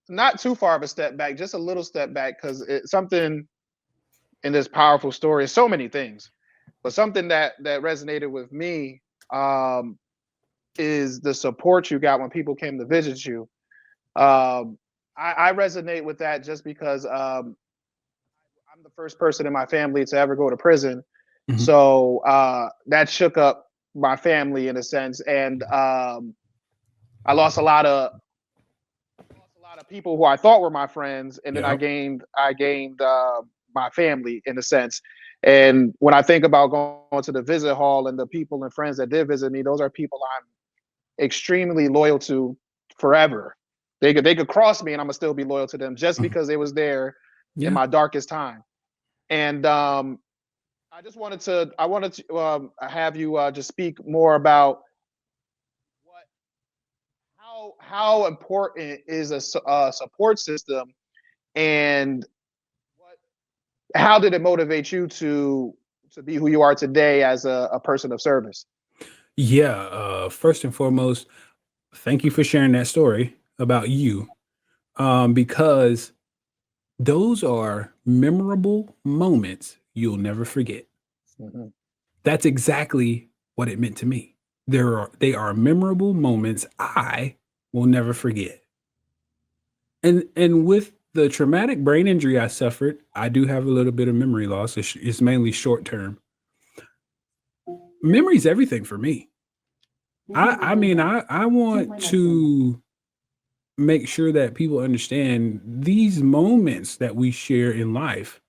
B: not too far of a step back, just a little step back, because it's something in this powerful story. So many things, but something that resonated with me is the support you got when people came to visit you. I resonate with that just because I'm the first person in my family to ever go to prison.
C: Mm-hmm.
B: So that shook up my family in a sense. And I lost a lot of people who I thought were my friends. And then I
C: Yep.
B: gained my family in a sense. And when I think about going to the visit hall and the people and friends that did visit me, those are people I'm extremely loyal to forever. They could cross me and I'm gonna still be loyal to them just because they was there in
C: Yeah.
B: my darkest time. And I wanted to have you just speak more about what how important is a support system, and what how did it motivate you to be who you are today as a person of service?
C: Yeah. First and foremost, thank you for sharing that story about you. Because those are memorable moments you'll never forget.
B: Mhm.
C: That's exactly what it meant to me. They are memorable moments I will never forget. And with the traumatic brain injury I suffered, I do have a little bit of memory loss. It's mainly short term. Memory's everything for me. I want to make sure that people understand these moments that we share in life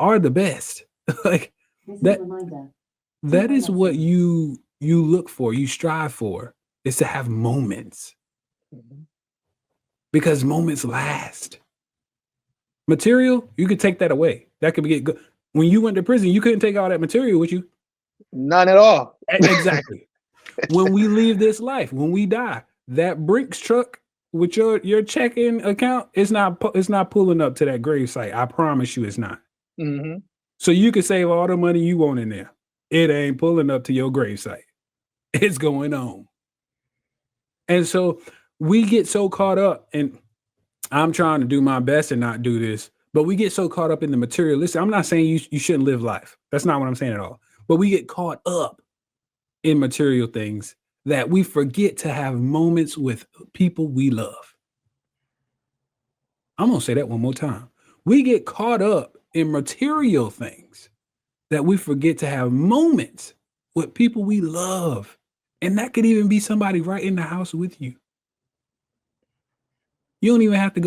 C: are the best. Like that that is what you look for, you strive for. is to have moments,
B: Mhm.
C: because moments last. Material, you could take that away. That could get good. When you went to prison, you couldn't take all that material with you.
B: None at all.
C: Exactly. When we leave this life, when we die, that Brinks truck with your checking account, it's not pulling up to that grave site. I promise you, it's not.
B: Mm-hmm.
C: So you can save all the money you want in there. It ain't pulling up to your grave site. It's going on. And so we get so caught up, and I'm trying to do my best and not do this, but we get so caught up in the material. Listen, I'm not saying you shouldn't live life. That's not what I'm saying at all. But we get caught up in material things that we forget to have moments with people we love. I'm going to say that one more time. We get caught up in material things that we forget to have moments with people we love. And that could even be somebody right in the house with you. You don't even have to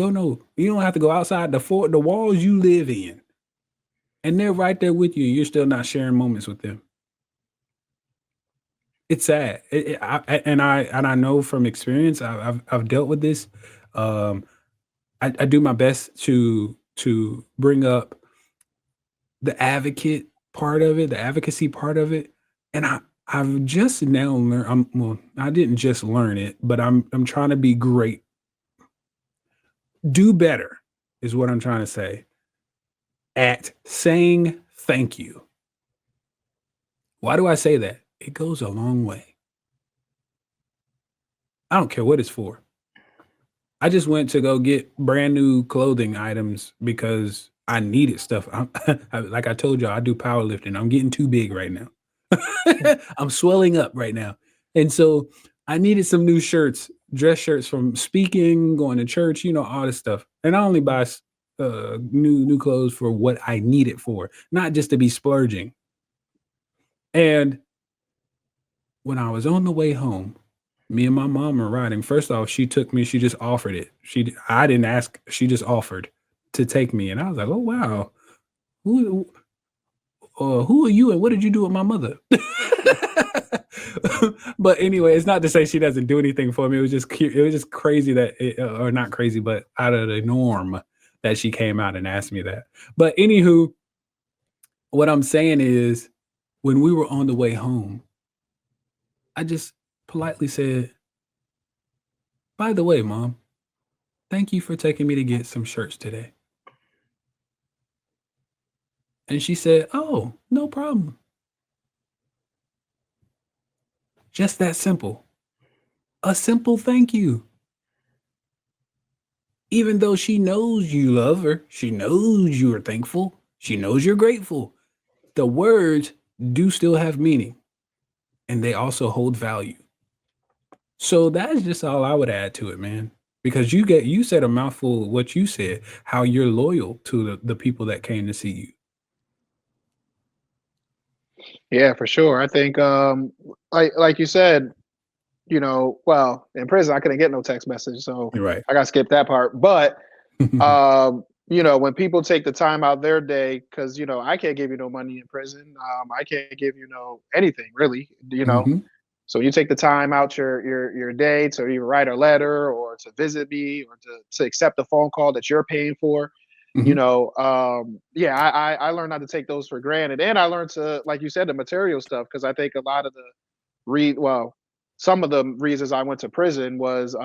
C: you don't have to go outside the walls you live in. And they're right there with you. You're still not sharing moments with them. It's sad. I know from experience, I've dealt with this. I do my best to bring up the advocate part of it, the advocacy part of it. And I've just now learned, I didn't just learn it, but I'm trying to be great. Do better is what I'm trying to say at saying thank you. Why do I say that? It goes a long way. I don't care what it's for. I just went to go get brand new clothing items because I needed stuff. Like I told y'all, I do powerlifting. I'm getting too big right now. I'm swelling up right now. And so I needed some new shirts, dress shirts from speaking, going to church, all this stuff. And I only buy new clothes for what I need it for, not just to be splurging. And when I was on the way home, me and my mom were riding. First off, she took me. She just offered it. I didn't ask. She just offered to take me, and I was like, "Oh wow, who are you, and what did you do with my mother?" But anyway, it's not to say she doesn't do anything for me. It was just crazy or not crazy, but out of the norm that she came out and asked me that. But anywho, what I'm saying is, when we were on the way home, I just politely said, "By the way, Mom, thank you for taking me to get some shirts today." And she said, "Oh, no problem." Just that simple. A simple thank you. Even though she knows you love her, she knows you are thankful, she knows you're grateful, the words do still have meaning, and they also hold value. So that's just all I would add to it, man. Because you said a mouthful of what you said, how you're loyal to the people that came to see you.
B: Yeah, for sure. I think, like you said, well, in prison I couldn't get no text message, so
C: You're right.
B: I got to skip that part. But when people take the time out their day, because I can't give you no money in prison. I can't give you no anything really.
C: Mhm.
B: So you take the time out your day to either write a letter or to visit me or to accept a phone call that you're paying for.
C: Mhm.
B: Yeah, I learned not to take those for granted, and I learned to, like you said, the material stuff, because I think a lot of some of the reasons I went to prison was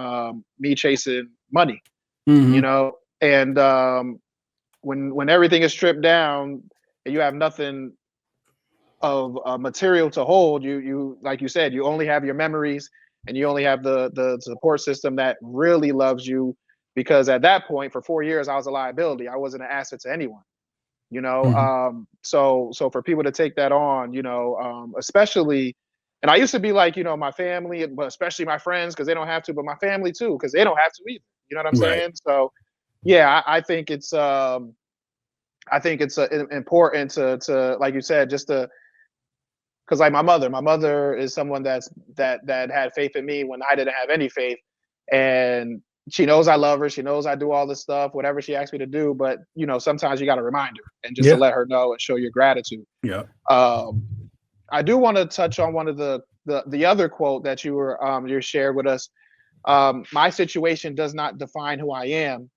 B: me chasing money,
C: Mhm.
B: and when everything is stripped down and you have nothing of material to hold, you like you said, you only have your memories, and you only have the support system that really loves you, because at that point for 4 years I was a liability. I wasn't an asset to anyone.
C: Mhm.
B: So for people to take that on, especially, and I used to be like, my family, but especially my friends, because they don't have to, but my family too, because they don't have to either. You know what I'm
C: Right.
B: saying? So yeah, I think it's important to, like you said, just to, because like my mother is someone that had faith in me when I didn't have any faith, and she knows I love her. She knows I do all this stuff, whatever she asks me to do. But sometimes you got to remind her and just to
C: Yeah.
B: let her know and show your gratitude.
C: Yeah.
B: Um, I do want to touch on one of the the other quote that you shared with us. My situation does not define who I am.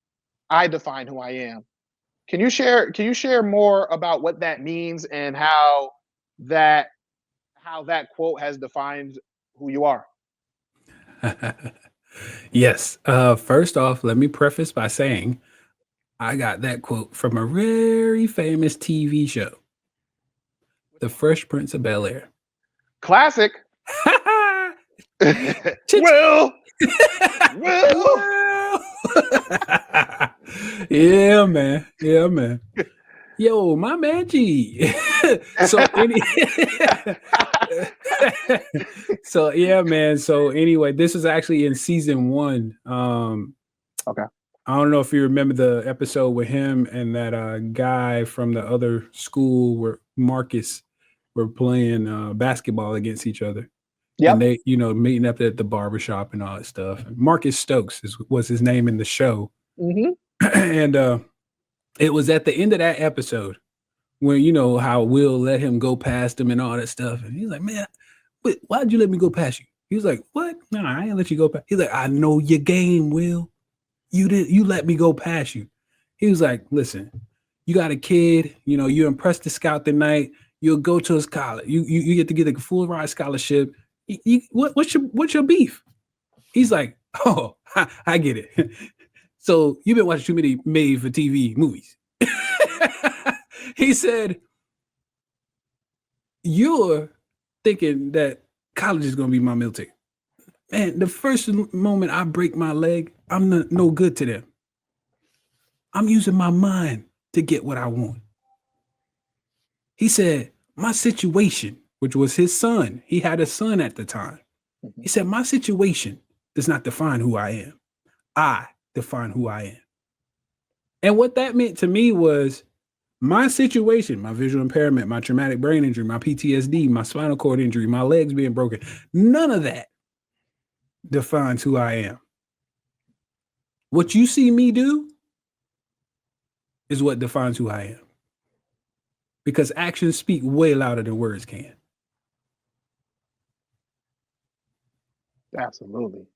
B: I define who I am. Can you share more about what that means and that how that quote has defined who you are?
C: Yes. First off, let me preface by saying I got that quote from a very famous TV show, The Fresh Prince of Bel-Air.
B: Classic. Will.
C: Yeah, man. Yeah, man. Yo, my man G. so so yeah, man. So anyway, this is actually in season 1.
B: Okay.
C: I don't know if you remember the episode with him and that guy from the other school where Marcus were playing basketball against each other.
B: Yep.
C: And they, meeting up at the barbershop and all that stuff. Marcus Stokes was his name in the show.
B: Mm-hmm.
C: And it was at the end of that episode when, how Will let him go past him and all that stuff. And he's like, man, why'd you let me go past you? He was like, what? No, I ain't let you go past. He's like, I know your game, Will. You let me go past you. He was like, listen, you got a kid, you impressed the scout tonight. You'll go to his college. You get to get a full ride scholarship. What's your beef? He's like, oh, I get it. So you've been watching too many made for TV movies. He said, you're thinking that college is going to be my meal ticket. Man, the first moment I break my leg, I'm no good to them. I'm using my mind to get what I want. He said, my situation, which was his son, he had a son at the time. He said, my situation does not define who I am. I define who I am. And what that meant to me was my situation, my visual impairment, my traumatic brain injury, my PTSD, my spinal cord injury, my legs being broken, none of that defines who I am. What you see me do is what defines who I am. Because actions speak way louder than words can.
B: Absolutely.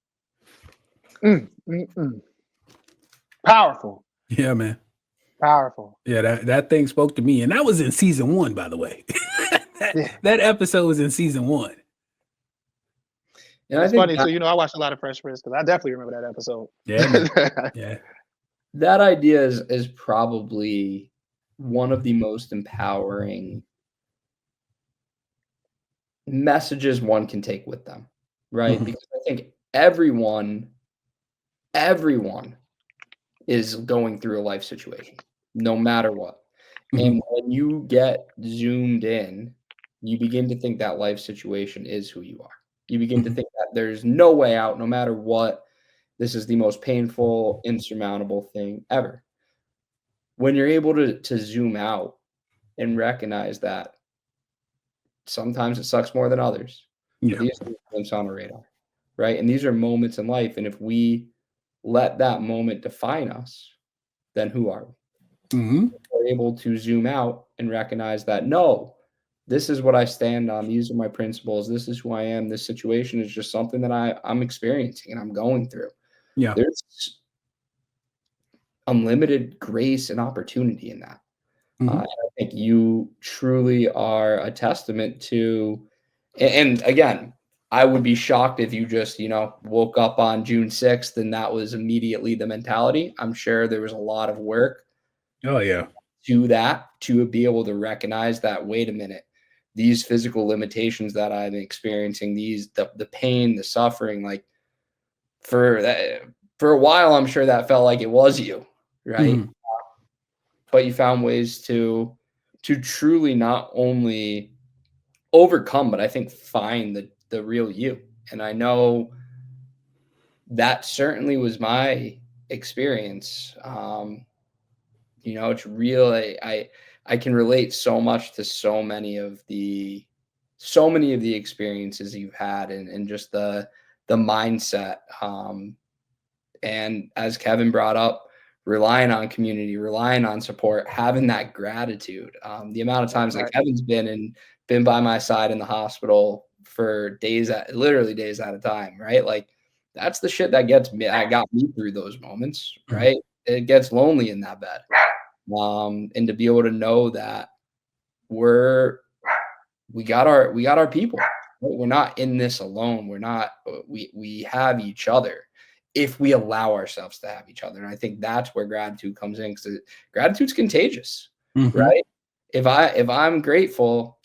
B: Powerful.
C: Yeah, man.
B: Powerful.
C: Yeah, that thing spoke to me. And that was in season 1, by the way. That episode was in season 1.
B: And it's funny. So, I watched a lot of Fresh Prince because I definitely remember that episode.
C: Yeah. Yeah.
A: That idea is probably one of the most empowering messages one can take with them, right?
C: Mm-hmm.
A: Because I think everyone is going through a life situation, no matter what. Mm-hmm. And when you get zoomed in, you begin to think that life situation is who you are. You begin to think that there's no way out, no matter what. This is the most painful, insurmountable thing ever. When you're able to zoom out and recognize that sometimes it sucks more than others. Yeah. These are things on a radar, right? And these are moments in life. And if we let that moment define us, then who are we? Mm-hmm. We're able to zoom out and recognize that, no, this is what I stand on. These are my principles. This is who I am. This situation is just something that I'm experiencing and I'm going through. Yeah. There's unlimited grace and opportunity in that. Mm-hmm. I think you truly are a testament to, and again, I would be shocked if you just, woke up on June 6th and that was immediately the mentality. I'm sure there was a lot of work.
C: Oh, yeah.
A: To that, to be able to recognize that, wait a minute, these physical limitations that I'm experiencing, the pain, the suffering, like for a while, I'm sure that felt like it was you, right? Mm-hmm. But you found ways to truly not only overcome, but I think find the real you. And I know that certainly was my experience. It's real. I can relate so much to so many of the experiences you've had and just the mindset. And as Kevin brought up, relying on community, relying on support, having that gratitude. The amount of times that Kevin's been by my side in the hospital for literally days at a time, right? Like that's the shit that got me through those moments, right? It gets lonely in that bed. And to be able to know that we got our people. We're not in this alone. We have each other if we allow ourselves to have each other. And I think that's where gratitude comes in, because gratitude's contagious, right? If I'm grateful,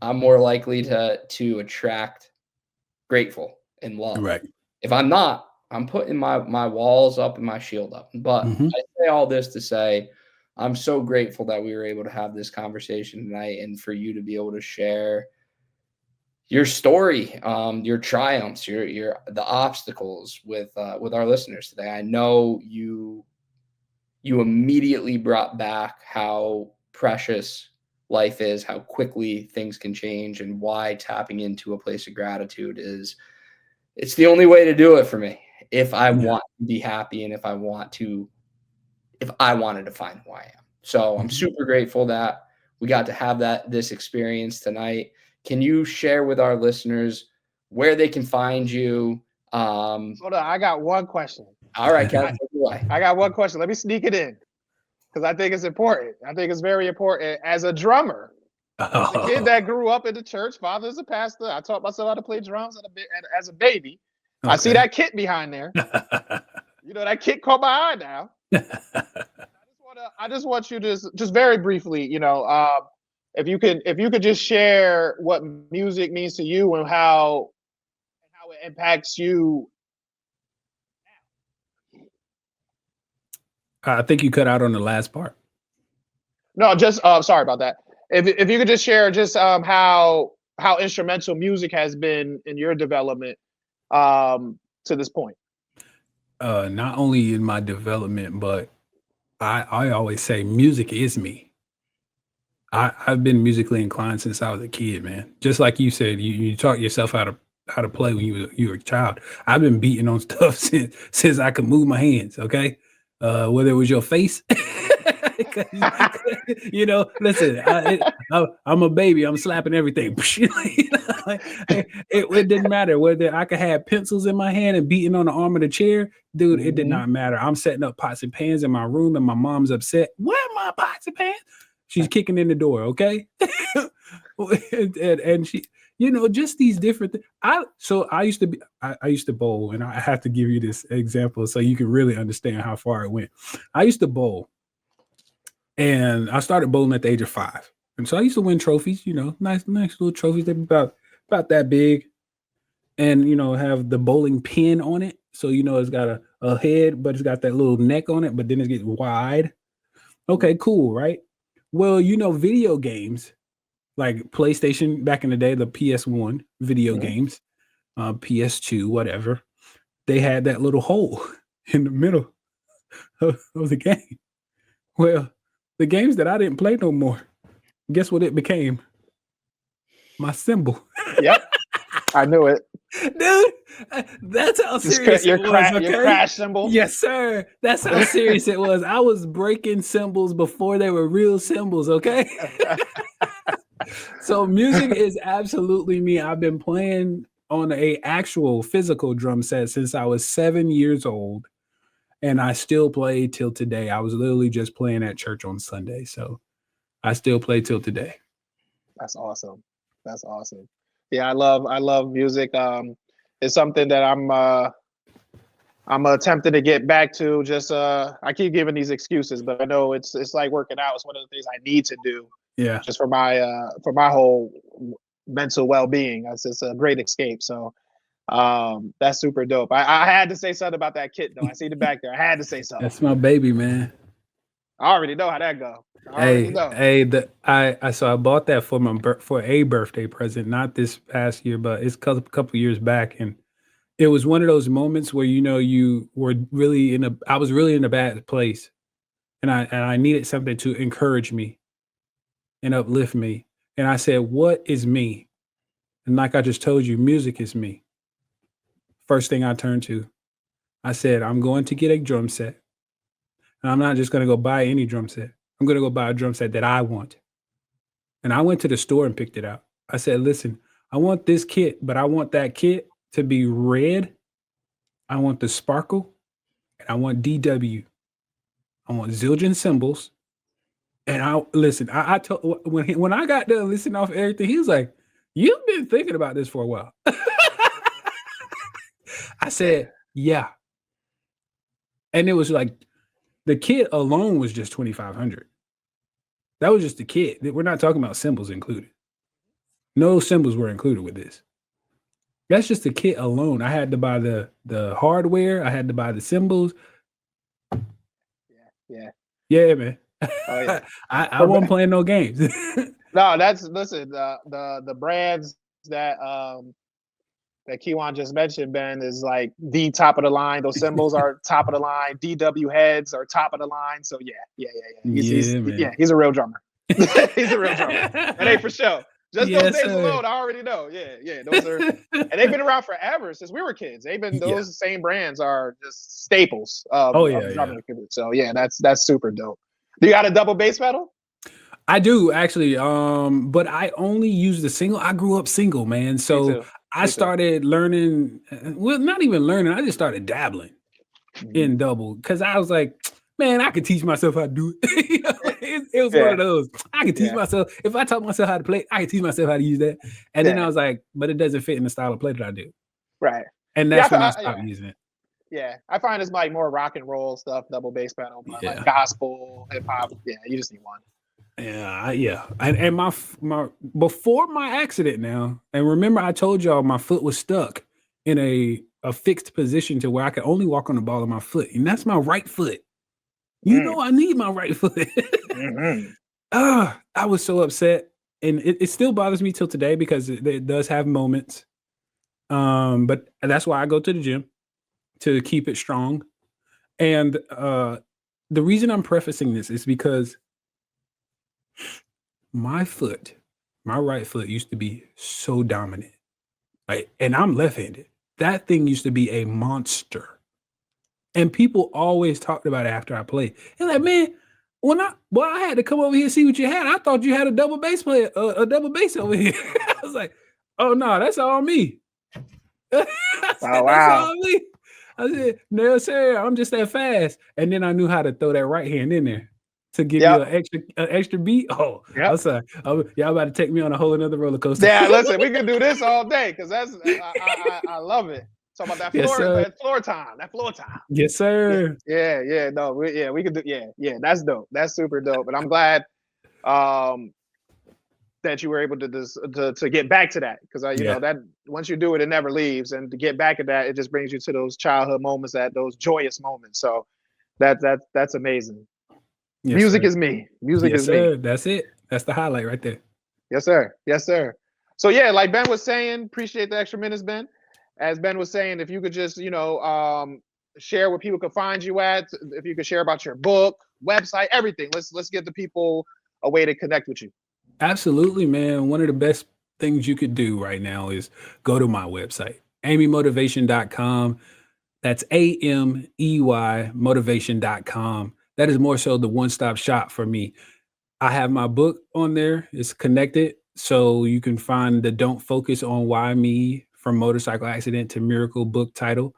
A: I'm more likely to attract grateful and love.
C: Right.
A: If I'm not, I'm putting my walls up and my shield up. But I say all this to say, I'm so grateful that we were able to have this conversation tonight, and for you to be able to share your story, your triumphs, the obstacles with our listeners today. I know you immediately brought back how precious life is, how quickly things can change, and why tapping into a place of gratitude it's the only way to do it for me. If I want to be happy, and if I wanted to find who I am. So I'm super grateful that we got to have this experience tonight. Can you share with our listeners where they can find you?
B: Hold on, I got one question.
A: All right, Kevin.
B: I got one question. Let me sneak it in, because I think it's important. I think it's very important. As a drummer, as a kid that grew up in the church, father is a pastor. I taught myself how to play drums as a baby. I see that kit behind there. That kit caught my eye now. I just want you to just very briefly, if you could just share what music means to you and how it impacts you.
C: I think you cut out on the last part.
B: No, just sorry about that. If you could just share just how instrumental music has been in your development to this point.
C: Not only in my development, but I always say music is me. I've been musically inclined since I was a kid, man. Just like you said, you taught yourself how to play when you were a child. I've been beating on stuff since I could move my hands. Okay, whether it was your face, listen, I'm a baby. I'm slapping everything. It didn't matter whether I could have pencils in my hand and beating on the arm of the chair, dude. It did not matter. I'm setting up pots and pans in my room, and my mom's upset. Where are my pots and pans? She's kicking in the door, okay? and she, just these different things. I used to bowl, and I have to give you this example so you can really understand how far it went. I used to bowl, and I started bowling at the age of 5. And so I used to win trophies, nice little trophies. They're about that big, and, have the bowling pin on it. So, it's got a head, but it's got that little neck on it, but then it gets wide. Okay, cool, right? Well, video games, like PlayStation back in the day, the PS1 video games, PS2, whatever, they had that little hole in the middle of the game. Well, the games that I didn't play no more, guess what it became? My symbol.
B: Yep, I knew it.
C: Dude, that's how serious it was.
B: Your crash symbol.
C: Yes, sir. That's how serious it was. I was breaking symbols before they were real symbols, okay? So music is absolutely me. I've been playing on a actual physical drum set since I was 7 years old, and I still play till today. I was literally just playing at church on Sunday, so I still play till today.
B: That's awesome. Yeah, I love music. It's something that I'm attempting to get back to. Just I keep giving these excuses, but I know it's like working out. It's one of the things I need to do.
C: Yeah.
B: Just for my whole mental well-being. It's a great escape. So that's super dope. I had to say something about that kit though. I see the back there. I had to say something.
C: That's my baby, man.
B: I already know how that go.
C: So I bought that for a birthday present, not this past year, but it's a couple years back, and it was one of those moments where you were really I was really in a bad place, and I needed something to encourage me and uplift me, and I said, "What is me?" And like I just told you, music is me. First thing I turned to, I said, "I'm going to get a drum set, and I'm not just going to go buy any drum set. I'm going to go buy a drum set that I want." And I went to the store and picked it out. I said, "Listen, I want this kit, but I want that kit to be red. I want the sparkle, and I want DW. I want zildjian symbols. And I told when I got done listening off everything, he was like, "You've been thinking about this for a while." I said, "Yeah," and it was like the kit alone was just 2,500. That was just the kit. We're not talking about symbols included. No symbols were included with this. That's just the kit alone. I had to buy the hardware. I had to buy the symbols. Yeah, man.
B: Oh yeah.
C: I wasn't playing no games.
B: No, listen. The brands that that Kiwan just mentioned, Ben, is like the top of the line. Those symbols are top of the line. DW heads are top of the line. So yeah. He's a real drummer. He's a real drummer. And they for sure. Just those names alone, I already know. Yeah. Those are, and they've been around forever since we were kids. Those same brands are just staples of drumming. So yeah, that's super dope. Do you got a double bass pedal?
C: I do actually, but I only use the single. I grew up single, man. So I started learning. Well, not even learning. I just started dabbling in double because I was like, man, I could teach myself how to do it. It was one of those. I could teach myself. If I taught myself how to play, I could teach myself how to use that. And then I was like, but it doesn't fit in the style of play that I do.
B: Right.
C: And that's when I stopped using it.
B: Yeah, I find it's like more rock and roll stuff, double bass pedal, but like gospel, hip hop. Yeah, you just need one.
C: Yeah. And my before my accident now, and remember I told y'all my foot was stuck in a fixed position to where I could only walk on the ball of my foot, and that's my right foot. You know I need my right foot. I was so upset, and it still bothers me till today because it does have moments. But that's why I go to the gym to keep it strong. And the reason I'm prefacing this is because my right foot used to be so dominant. Right? And I'm left-handed. That thing used to be a monster. And people always talked about it after I played. And like, man, I had to come over here and see what you had. I thought you had a double bass player, a double bass over here. I was like, oh no, that's all me. That's all me. I said, no, sir, I'm just that fast. And then I knew how to throw that right hand in there to give you an extra beat. Oh, I'm sorry. Y'all about to take me on a whole another roller coaster.
B: Yeah, listen, we can do this all day because I love it. Talk about that floor time.
C: Yes, sir.
B: Yeah. No, we could do. Yeah. That's dope. That's super dope. But I'm glad that you were able to get back to that because you know that once you do it, it never leaves, and to get back at that, it just brings you to those childhood moments, those joyous moments. So that's amazing. Yes, music is me. Music is me.
C: That's it. That's the highlight right there.
B: Yes, sir. So yeah, like Ben was saying, appreciate the extra minutes, Ben. As Ben was saying, if you could just share where people could find you at, if you could share about your book, website, everything. Let's get the people a way to connect with you.
C: Absolutely, man. One of the best things you could do right now is go to my website, ameymotivation.com. That's AMEY motivation.com. That is more so the one-stop shop for me. I have my book on there. It's connected. So you can find the Don't Focus on Why Me from Motorcycle Accident to Miracle book title.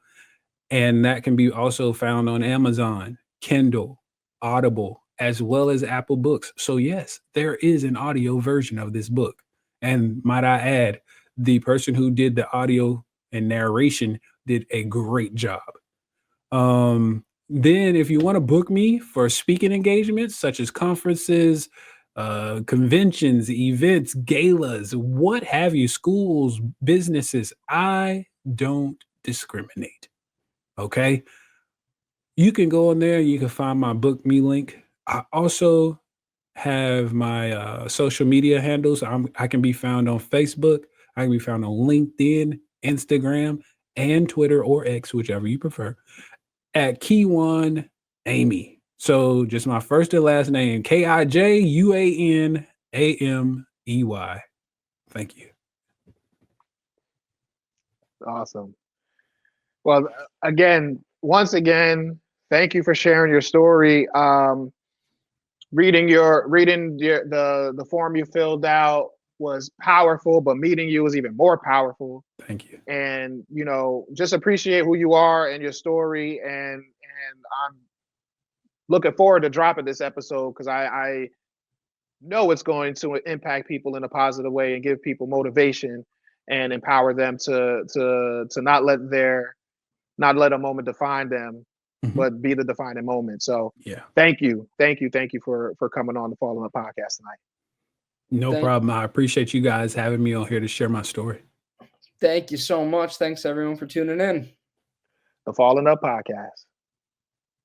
C: And that can be also found on Amazon, Kindle, Audible, as well as Apple Books. So yes, there is an audio version of this book. And might I add, the person who did the audio and narration did a great job. Then if you want to book me for speaking engagements, such as conferences, conventions, events, galas, what have you, schools, businesses, I don't discriminate. Okay. You can go in there and you can find my book me link. I also have my social media handles. I can be found on Facebook. I can be found on LinkedIn, Instagram, and Twitter or X, whichever you prefer, at Kijuanamey. So just my first and last name, Kijuanamey. Thank you.
B: Awesome. Well, once again, thank you for sharing your story. Reading the form you filled out, was powerful, but meeting you was even more powerful.
C: Thank you.
B: And just appreciate who you are and your story. And I'm looking forward to dropping this episode because I know it's going to impact people in a positive way and give people motivation and empower them to not let a moment define them, but be the defining moment. So
C: yeah,
B: thank you for coming on the Falling Up podcast tonight.
C: No problem. I appreciate you guys having me on here to share my story.
A: Thank you so much. Thanks everyone for tuning in.
B: The Falling Up podcast.